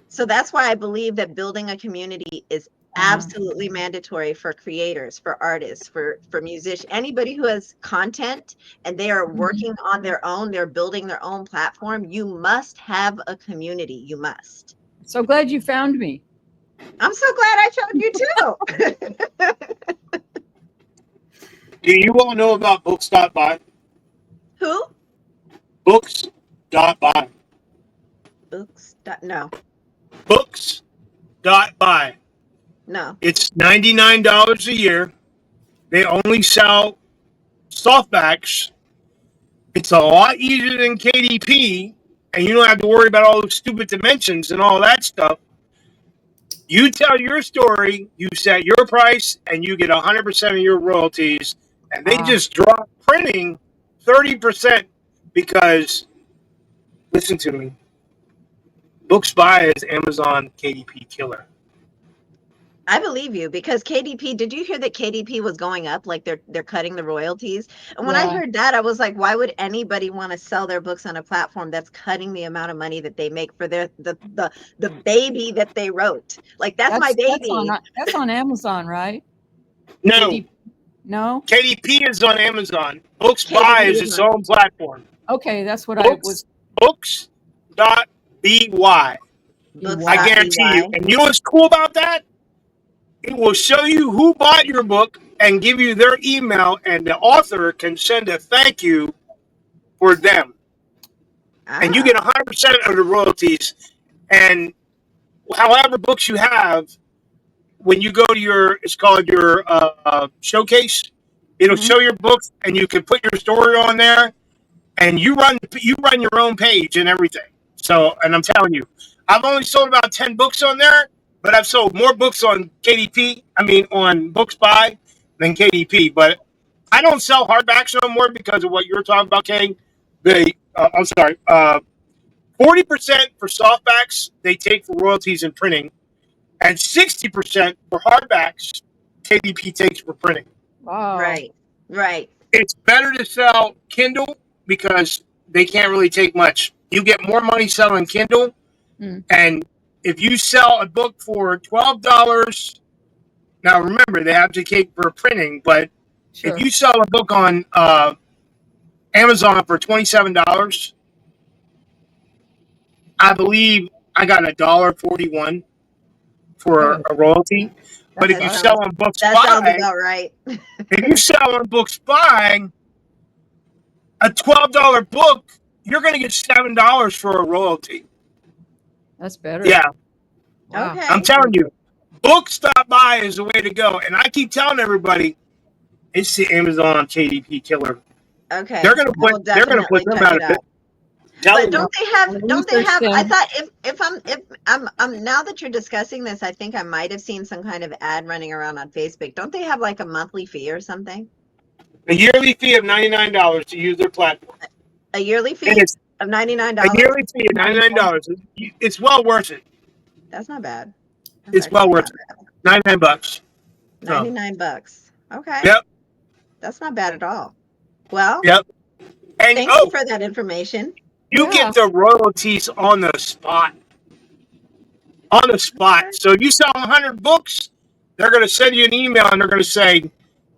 So that's why I believe that building a community is Uh-huh. absolutely mandatory for creators, for artists, for musicians, anybody who has content and they are Mhm. working on their own, they're building their own platform. You must have a community. You must. So glad you found me. I'm so glad I found you too. do you all know about books.by? Who? Books.by. Books. No. Books.buy. No. It's $99 a year. They only sell softbacks. It's a lot easier than KDP, and you don't have to worry about all those stupid dimensions and all that stuff. You tell your story, you set your price, and you get 100% of your royalties. And they just drop printing 30% because, listen to me, Books Buy is Amazon KDP killer. I believe you, because KDP, did you hear that KDP was going up? Like they're cutting the royalties. And when I Yeah. heard that, I was like, why would anybody want to sell their books on a platform that's cutting the amount of money that they make for the baby that they wrote? Like that's my baby. That's on Amazon, right? No, No. KDP is on Amazon. Books Buy KDP is is its on own platform. Okay, that's what I was. Books.by. I guarantee you. Books.by. And you know what's cool about that? It will show you who bought your book and give you their email, and the author can send a thank you for them. And you get 100% of the royalties. And however books you have, when you go to it's called your showcase, it'll show your books, and you can put your story on there, and you run your own page and everything. So, and I'm telling you, I've only sold about 10 books on there, but I've sold more books on on Books Buy than KDP. But I don't sell hardbacks no more because of what you were talking about, Kay. I'm sorry, 40% for softbacks they take for royalties and printing, and 60% for hardbacks KDP takes for printing. Wow. Right. It's better to sell Kindle because they can't really take much. You get more money selling Kindle, and if you sell a book for $12, now remember they have to take for printing, but if you sell a book on Amazon for $27, I believe I got $1.41 for a royalty. But if you sell on Books That sounds Buy, about right. if you sell on Books Buy a $12 book, you're going to get $7 for a royalty. That's better. Yeah. Wow. Okay. I'm telling you, Books.buy is the way to go. And I keep telling everybody, it's the Amazon KDP killer. Okay. They're gonna put them out of it. But don't they have I them. thought if I'm now that you're discussing this, I think I might have seen some kind of ad running around on Facebook. Don't they have like a monthly fee or something? A yearly fee of $99 to use their platform. A yearly fee of $99? A yearly fee of $99. It's well worth it. That's not bad. It's well worth it. $99. $99. Okay. Yep. That's not bad at all. Well, yep. And thank you for that information. You get the royalties on the spot. On the spot. So if you sell 100 books, they're going to send you an email and they're going to say,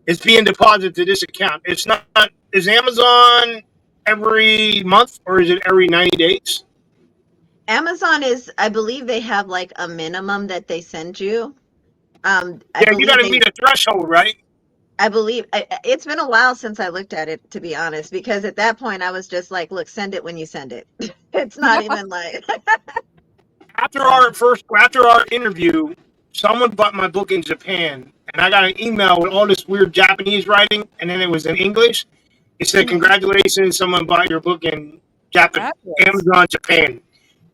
it's being deposited to this account. It's not, is Amazon every month or is it every 90 days? Amazon is, I believe they have like a minimum that they send you. You got to meet a threshold, right? I believe it's been a while since I looked at it, to be honest, because at that point I was just like, look, send it when you send it. It's not even like. After our interview, someone bought my book in Japan, and I got an email with all this weird Japanese writing, and then it was in English. It said, "Congratulations, someone bought your book in Amazon Japan."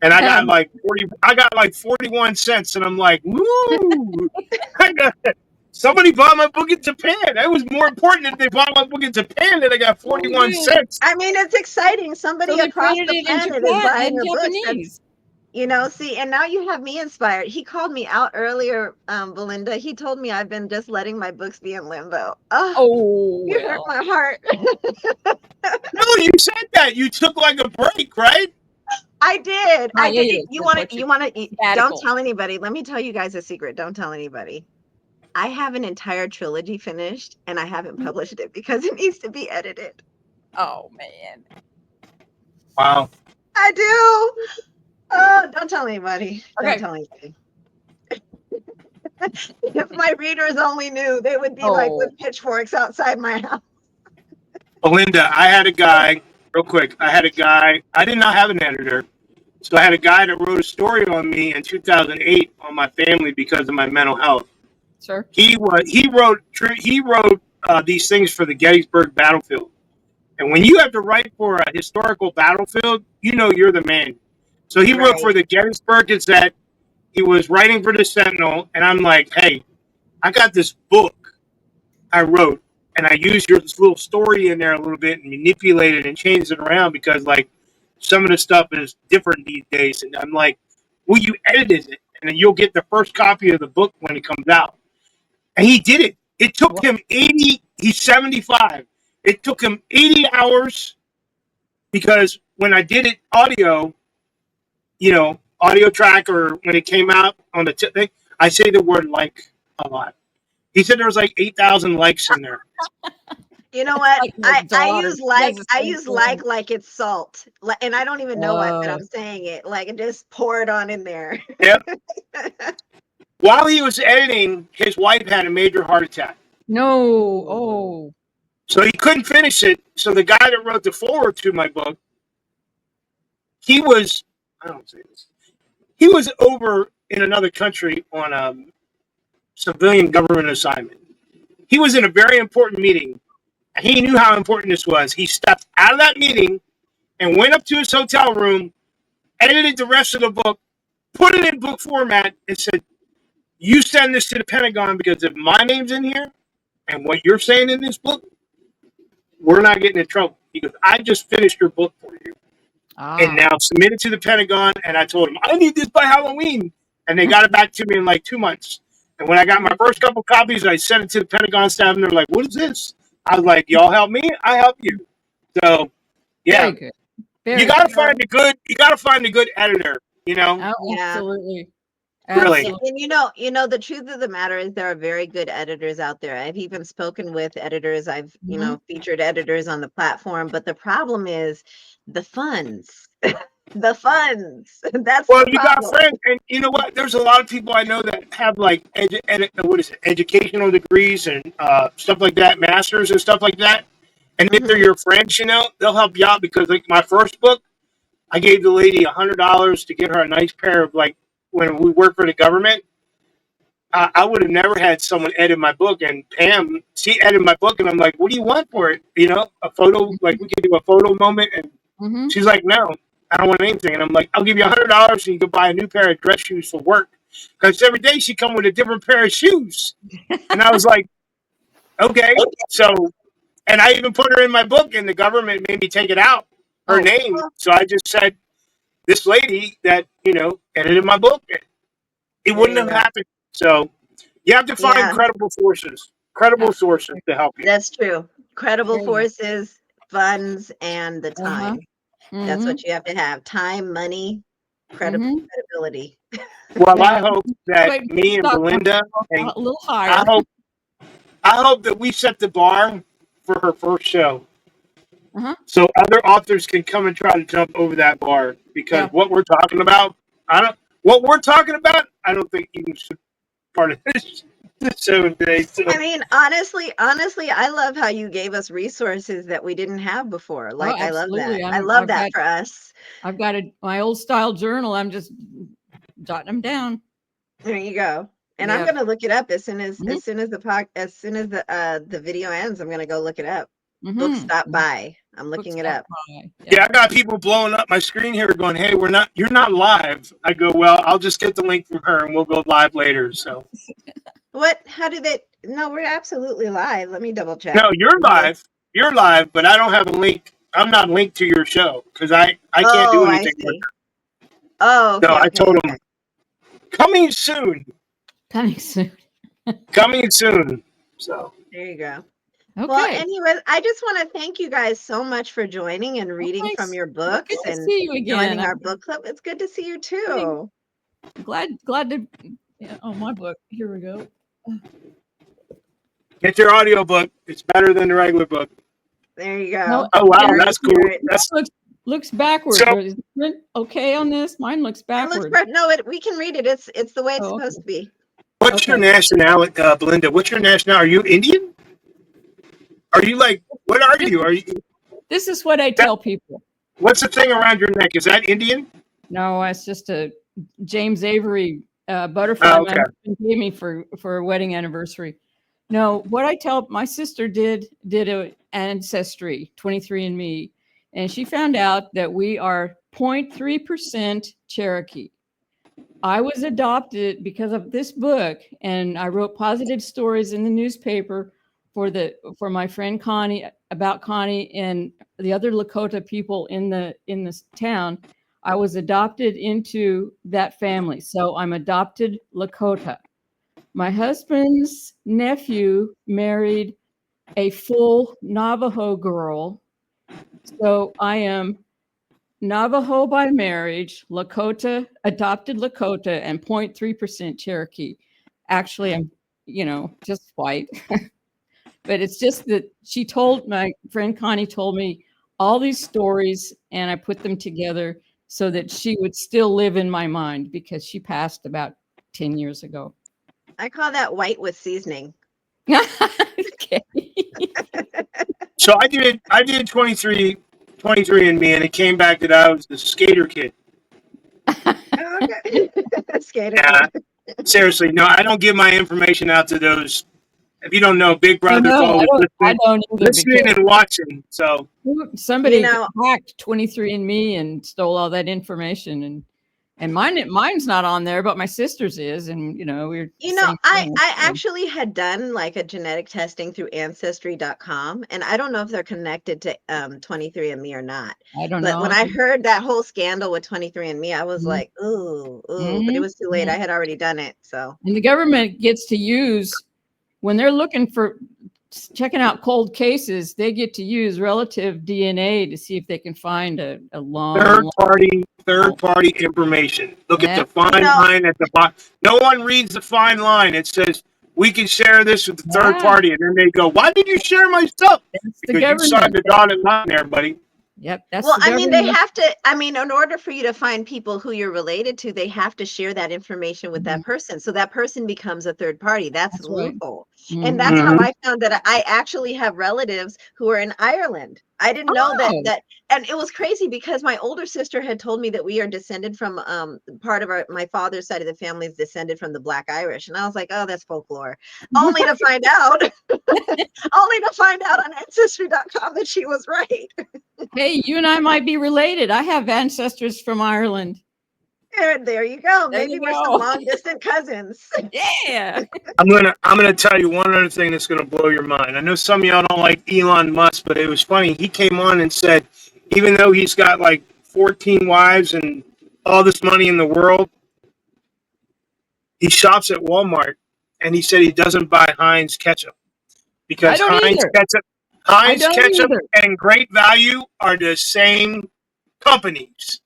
And I got like 41 cents, and I'm like, "Woo!" Somebody bought my book in Japan. That was more important if they bought my book in Japan than I got 41 cents. I mean, it's exciting. Somebody across the planet is buying your books. See, and now you have me inspired. He called me out earlier, Belinda. He told me I've been just letting my books be in limbo. You hurt my heart. No, you said that. You took like a break, right? I did. I did. You want to, don't tell anybody. Let me tell you guys a secret. Don't tell anybody. I have an entire trilogy finished and I haven't published it because it needs to be edited. Oh, man. Wow. I do. Oh, don't tell anybody. Don't tell anybody. If my readers only knew, they would be like with pitchforks outside my house. Belinda, I had a guy, real quick. I did not have an editor. So I had a guy that wrote a story on me in 2008 on my family because of my mental health. Sure. He wrote these things for the Gettysburg battlefield. And when you have to write for a historical battlefield, you know you're the man. So he wrote for Right. the Gettysburg Gazette. He was writing for the Sentinel, and I'm like, hey, I got this book I wrote, and I used your little story in there a little bit and manipulated and changed it around because like some of the stuff is different these days. And I'm like, well, you edited it, and then you'll get the first copy of the book when it comes out. And he did it. It took him 80. He's 75. It took him 80 hours because when I did it audio, audio track, or when it came out on the thing, I say the word like a lot. He said there was like 8,000 likes in there. You know what? Like my I daughter, use she does like the I same use thing. like it's salt, and I don't even know what that Whoa. I'm saying it. Like, just pour it on in there. Yep. While he was editing, his wife had a major heart attack. No. Oh. So he couldn't finish it. So the guy that wrote the foreword to my book, he was, I don't say this, he was over in another country on a civilian government assignment. He was in a very important meeting. He knew how important this was. He stepped out of that meeting and went up to his hotel room, edited the rest of the book, put it in book format, and said, you send this to the Pentagon because if my name's in here and what you're saying in this book, we're not getting in trouble. He goes, I just finished your book for you. And now submit it to the Pentagon. And I told him, I need this by Halloween. And they got it back to me in like 2 months. And when I got my first couple copies, I sent it to the Pentagon staff, and they're like, what is this? I was like, y'all help me, I help you. So yeah, Very good. Very you gotta good. find a good editor, Oh, Yeah. absolutely. Really. Absolutely. And the truth of the matter is there are very good editors out there. I've even spoken with editors. I've, featured editors on the platform, but the problem is the funds. The funds. That's Well, the you got problem. friends, and you know what? There's a lot of people I know that have like educational degrees and stuff like that, masters and stuff like that. And if they're Mhm. your friends, they'll help you out because like my first book, I gave the lady $100 to get her a nice pair of like when we worked for the government. I would have never had someone edit my book, and Pam, she edited my book, and I'm like, "What do you want for it? A photo, like we could do a photo moment." And Mm-hmm. she's like, "No, I don't want anything." And I'm like, "I'll give you $100, and you can buy a new pair of dress shoes for work." Because every day she come with a different pair of shoes, and I was like, "Okay." So, and I even put her in my book, and the government made me take it out, her name. So I just said, "This lady that edited my book." It There wouldn't you have go. happened. So you have to find Yeah, credible sources to help you. that's true. Credible There you go. forces, funds, and the Uh-huh. time. That's Mm-hmm. what you have to have. Time, money, Mm-hmm. credibility. Well, I Now, hope that wait, me and stop Belinda, and a little I higher. hope that we set the bar for her first show, Uh-huh. so other authors can come and try to jump over that bar. Because Yeah. what we're talking about, I don't think even should be part of this show today. So. I mean, honestly, I love how you gave us resources that we didn't have before. Oh, Like, I love that. absolutely. I love that for us. I've got my old style journal. I'm just jotting them down. There you go. And I'm Yep. gonna look it up as soon as Mhm. the video ends. I'm gonna go look it up. Mm-hmm. Book Stop By. I'm looking it up. Yeah, I got people blowing up my screen here going, "Hey, you're not live." I go, "Well, I'll just get the link from her and we'll go live later." So. What? How did it? No, we're absolutely live. Let me double check. No, you're live. You're live, but I don't have a link. I'm not linked to your show because I can't do Oh, I anything with see. her. Oh, okay. So I Okay. told him, coming soon. Coming soon. Coming soon. So. There you go. Okay. Well, anyways, I just want to thank you guys so much for joining and reading thanks. from your It's books good to and see you again. joining our book club. It's good to see you too. Glad to. Yeah, oh, my book. Here we go. Get your audiobook. It's better than the regular book. There you go. No, Oh, wow. Very That's cool. accurate. That's looks backwards. So- Is the print okay on this? Mine looks It looks backwards. no, we can read it. It's the way it's Oh, supposed to be. what's your Okay. nationality, Belinda? What's your nationality? Are you Indian? Are you like, what are you? Are you? This is what I tell people. What's the thing around your neck? Is that Indian? No, it's just a James Avery butterfly Oh, my okay. husband gave me for a wedding anniversary. No, what I tell my sister did a ancestry 23andMe, and she found out that we are 0.3% Cherokee. I was adopted because of this book, and I wrote positive stories in the newspaper for my friend Connie about Connie and the other Lakota people in this town. I was adopted into that family, so I'm adopted Lakota. My husband's nephew married a full Navajo girl, so I am Navajo by marriage, Lakota, adopted Lakota, and 0.3% Cherokee. Actually, I'm, just white. But it's just that my friend Connie told me all these stories, and I put them together so that she would still live in my mind because she passed about 10 years ago. I call that white with seasoning. Okay. So I did 23andMe, and it came back that I was the skater kid. Oh, okay. Skater. Yeah, seriously, no, I don't give my information out to those. If you don't know, Big Brother's always I don't either, listening and watching. So somebody hacked 23andMe and stole all that information, and mine's not on there, but my sister's is, and we're I actually had done like a genetic testing through ancestry.com, and I don't know if they're connected to 23andMe or not. I don't know. But when I heard that whole scandal with 23andMe, I was like, ooh, but it was too late. I had already done it. So, and the government gets to use, when they're looking for checking out cold cases, they get to use relative DNA to see if they can find a long third party information. Look at the fine line at the bottom. No one reads the fine line. It says we can share this with the third party, and then they go, "Why did you share my stuff?" Because you signed the dotted line there, buddy. Yep. That's well, I mean, they have to, in order for you to find people who you're related to, they have to share that information with that person. So that person becomes a third party. That's the loophole. Right. And that's how I found that I actually have relatives who are in Ireland. I didn't know that, and it was crazy because my older sister had told me that we are descended from, part of my father's side of the family is descended from the Black Irish. And I was like, oh, that's folklore. Only to find out, on ancestry.com that she was right. Hey, you and I might be related. I have ancestors from Ireland. There you go. Maybe we're some long distant cousins. Yeah. I'm gonna tell you one other thing that's gonna blow your mind. I know some of y'all don't like Elon Musk, but it was funny. He came on and said, even though he's got like 14 wives and all this money in the world, he shops at Walmart, and he said he doesn't buy Heinz ketchup because Heinz ketchup and Great Value are the same companies.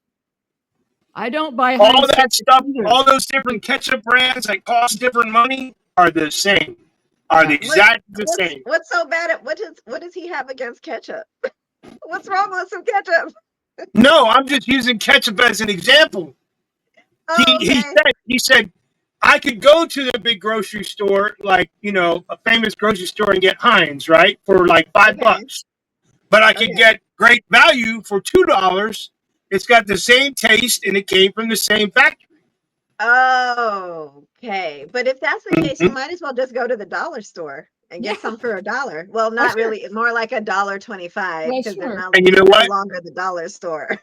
I don't buy all that stuff. Either. All those different ketchup brands that cost different money are the same. Are the exactly the same. What's so bad at what does he have against ketchup? What's wrong with some ketchup? No, I'm just using ketchup as an example. Oh, He said I could go to the big grocery store, like a famous grocery store, and get Heinz, right, for like $5. But I could get Great Value for $2. It's got the same taste, and it came from the same factory. Oh, okay. But if that's the case, you might as well just go to the dollar store and get some for $1. Well, not really. More like $1.25 because they're no longer the dollar store.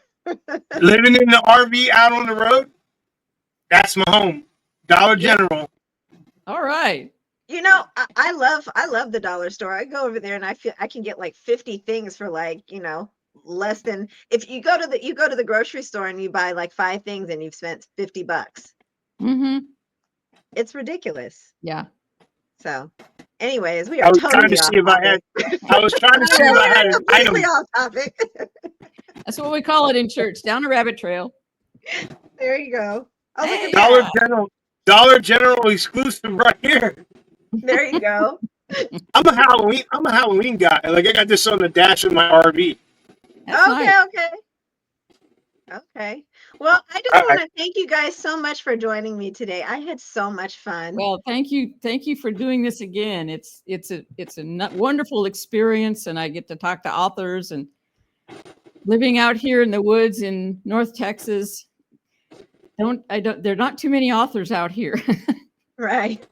Living in the RV out on the road, that's my home. Dollar General. All right. I love the dollar store. I go over there and I feel I can get like 50 things for like, less than, if you go to the grocery store and you buy like 5 things and you've spent $50. It's ridiculous. Yeah. So anyways, we are totally off topic. I was trying to see if I had an item. Off topic. That's what we call it in church, down a rabbit trail. There you go. Oh, hey, Dollar General exclusive right here. There you go. I'm a Halloween guy. Like I got this on the dash of my RV. Okay. Well, I just want to thank you guys so much for joining me today. I had so much fun. Well, thank you for doing this again. It's a wonderful experience, and I get to talk to authors, and living out here in the woods in North Texas, There are not too many authors out here. Right.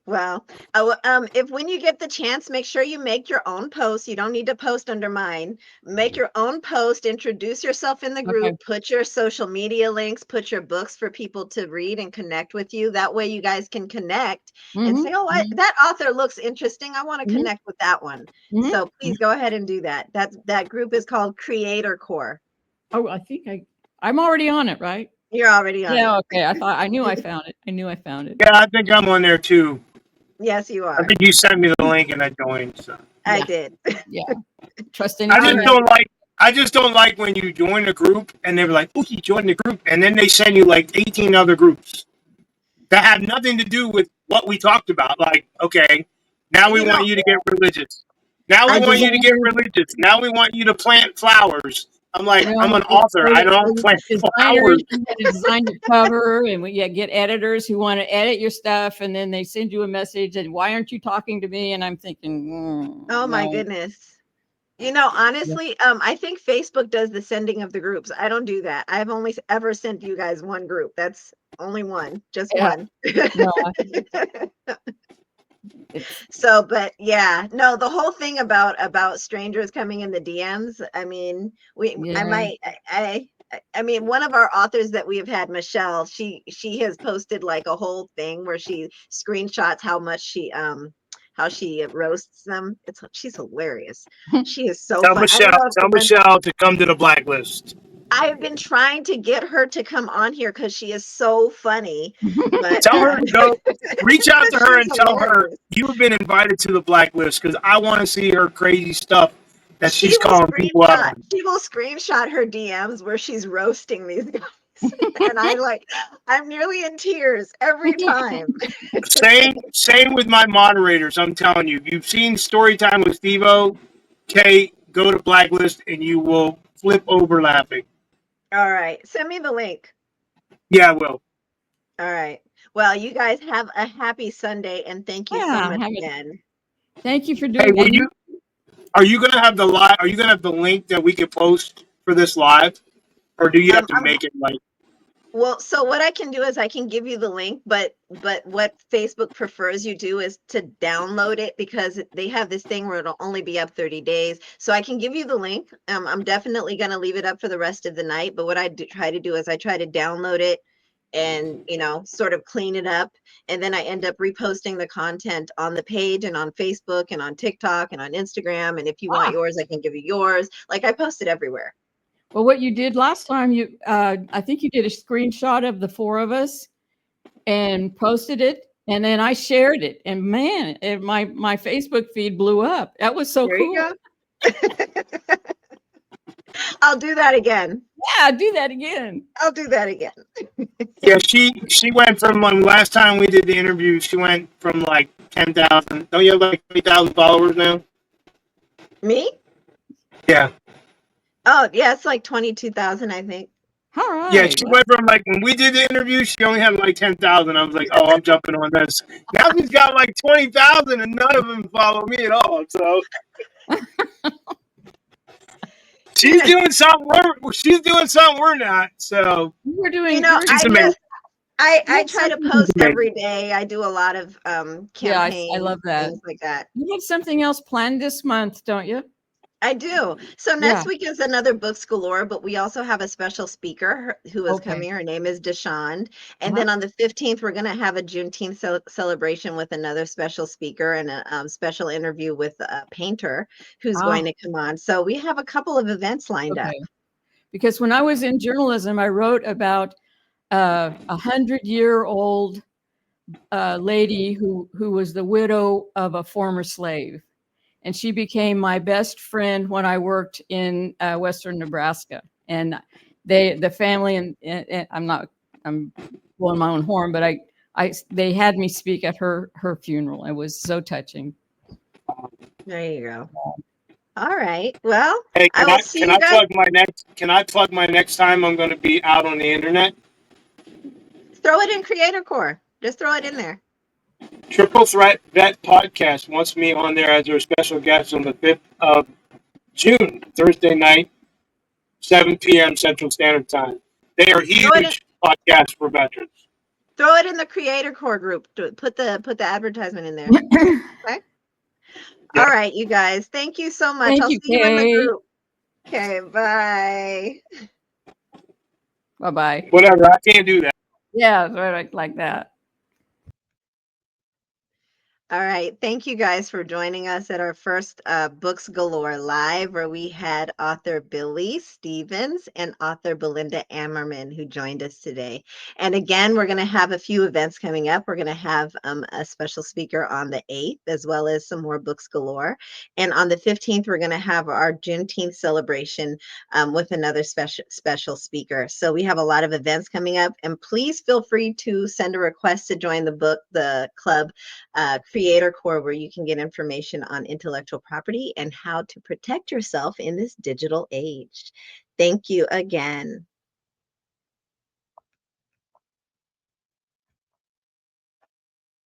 Well, if when you get the chance, make sure you make your own post. You don't need to post under mine. Make your own post, introduce yourself in the Okay. group, put your social media links, put your books for people to read and connect with you. That way you guys can connect and say, oh, that author looks interesting. I want to connect with that one. So please go ahead and do that. That group is called Creator Core. Oh, I think I'm already on it, right? You're already on it. Yeah, okay. I knew I found it. Yeah, I think I'm on there too. Yes, you I are. think you sent me the link and I joined. So. I did. Yeah. Trust I anyone. just don't like when you join a group and they're like, "Oh, you joined the group," and then they send you like 18 other groups that have nothing to do with what we talked about. Like, okay, now we want you to get religious. Now we want you to get religious. Now we want you to plant flowers. I'm like, I'm an author. I don't plant flowers. You got to design your cover, and we get editors who want to edit your stuff, and then they send you a message, and why aren't you talking to me? And I'm thinking, oh my goodness. You know, honestly, I think Facebook does the sending of the groups. I don't do that. I've only ever sent you guys one group. That's only one, just one. No, so, but yeah, no, the whole thing about strangers coming in the DMs. I mean, I mean, one of our authors that we have had, Michelle, she has posted like a whole thing where she screenshots how she roasts them. She's hilarious. She is so Tell fun. Michelle to come to the blacklist. I've been trying to get her to come on here because she is so funny. But tell her, reach out to her and tell her you have been invited to the blacklist because I want to see her crazy stuff that she's calling people out. She will screenshot her DMs where she's roasting these guys. And I'm nearly in tears every time. Same with my moderators. I'm telling you, if you've seen Storytime with Steve-O, Kate, go to Blacklist and you will flip over laughing. All right. Send me the link. Yeah, I will. All right. Well, you guys have a happy Sunday and thank you so much again. Thank you for doing it. Are you gonna have the live? Are you gonna have the link that we could post for this live, or do you have to make it like? Well, so what I can do is I can give you the link, but what Facebook prefers you do is to download it because they have this thing where it'll only be up 30 days. So I can give you the link. I'm definitely going to leave it up for the rest of the night. But what I try to do is I try to download it and, sort of clean it up. And then I end up reposting the content on the page and on Facebook and on TikTok and on Instagram. And if you want yours, I can give you yours. Like I post it everywhere. Well, what you did last time, I think you did a screenshot of the four of us and posted it, and then I shared it. And man, my Facebook feed blew up. That was so cool. You go. I'll do that again. Yeah, do that again. I'll do that again. Yeah, she went from last time we did the interview. She went from like 10,000. Don't you have like 20,000 followers now? Me? Yeah. Oh, yeah, it's like 22,000, I think. All right. Yeah, she went from like when we did the interview, she only had like 10,000. I was like, oh, I'm jumping on this. Now she's got like 20,000, and none of them follow me at all. So she's doing something. She's doing something we're not. So we're doing. I try to post every day. I do a lot of campaigns. Yeah, I love that. Things like that. You have something else planned this month, don't you? I do. So next week is another Books Galore, but we also have a special speaker who is coming. Her name is Deshond. And then on the 15th, we're going to have a Juneteenth celebration with another special speaker and a special interview with a painter who's going to come on. So we have a couple of events lined up. Because when I was in journalism, I wrote about a 100-year-old lady who was the widow of a former slave. And she became my best friend when I worked in Western Nebraska. And the family, and I'm blowing my own horn, but they had me speak at her funeral. It was so touching. There you go. All right. Well, hey, can I plug my next time I'm going to be out on the internet? Throw it in Creator Core. Just throw it in there. Triple Threat Vet Podcast wants me on there as their special guest on the 5th of June, Thursday night, 7 p.m. Central Standard Time. They are huge podcasts for veterans. Throw it in the Creator Core group. Put the advertisement in there. Okay. Yeah. All right, you guys. Thank you so much. Thank I'll you, see you in the Kate. group. Okay, bye. Bye-bye. Whatever. I can't do that. Yeah, right like that. All right. Thank you guys for joining us at our first Books Galore Live, where we had author Billy Stevens and author Belinda Amerman who joined us today. And again, we're going to have a few events coming up. We're going to have a special speaker on the 8th, as well as some more Books Galore. And on the 15th, we're going to have our Juneteenth celebration with another special speaker. So we have a lot of events coming up. And please feel free to send a request to join the club Creator Core, where you can get information on intellectual property and how to protect yourself in this digital age. Thank you again.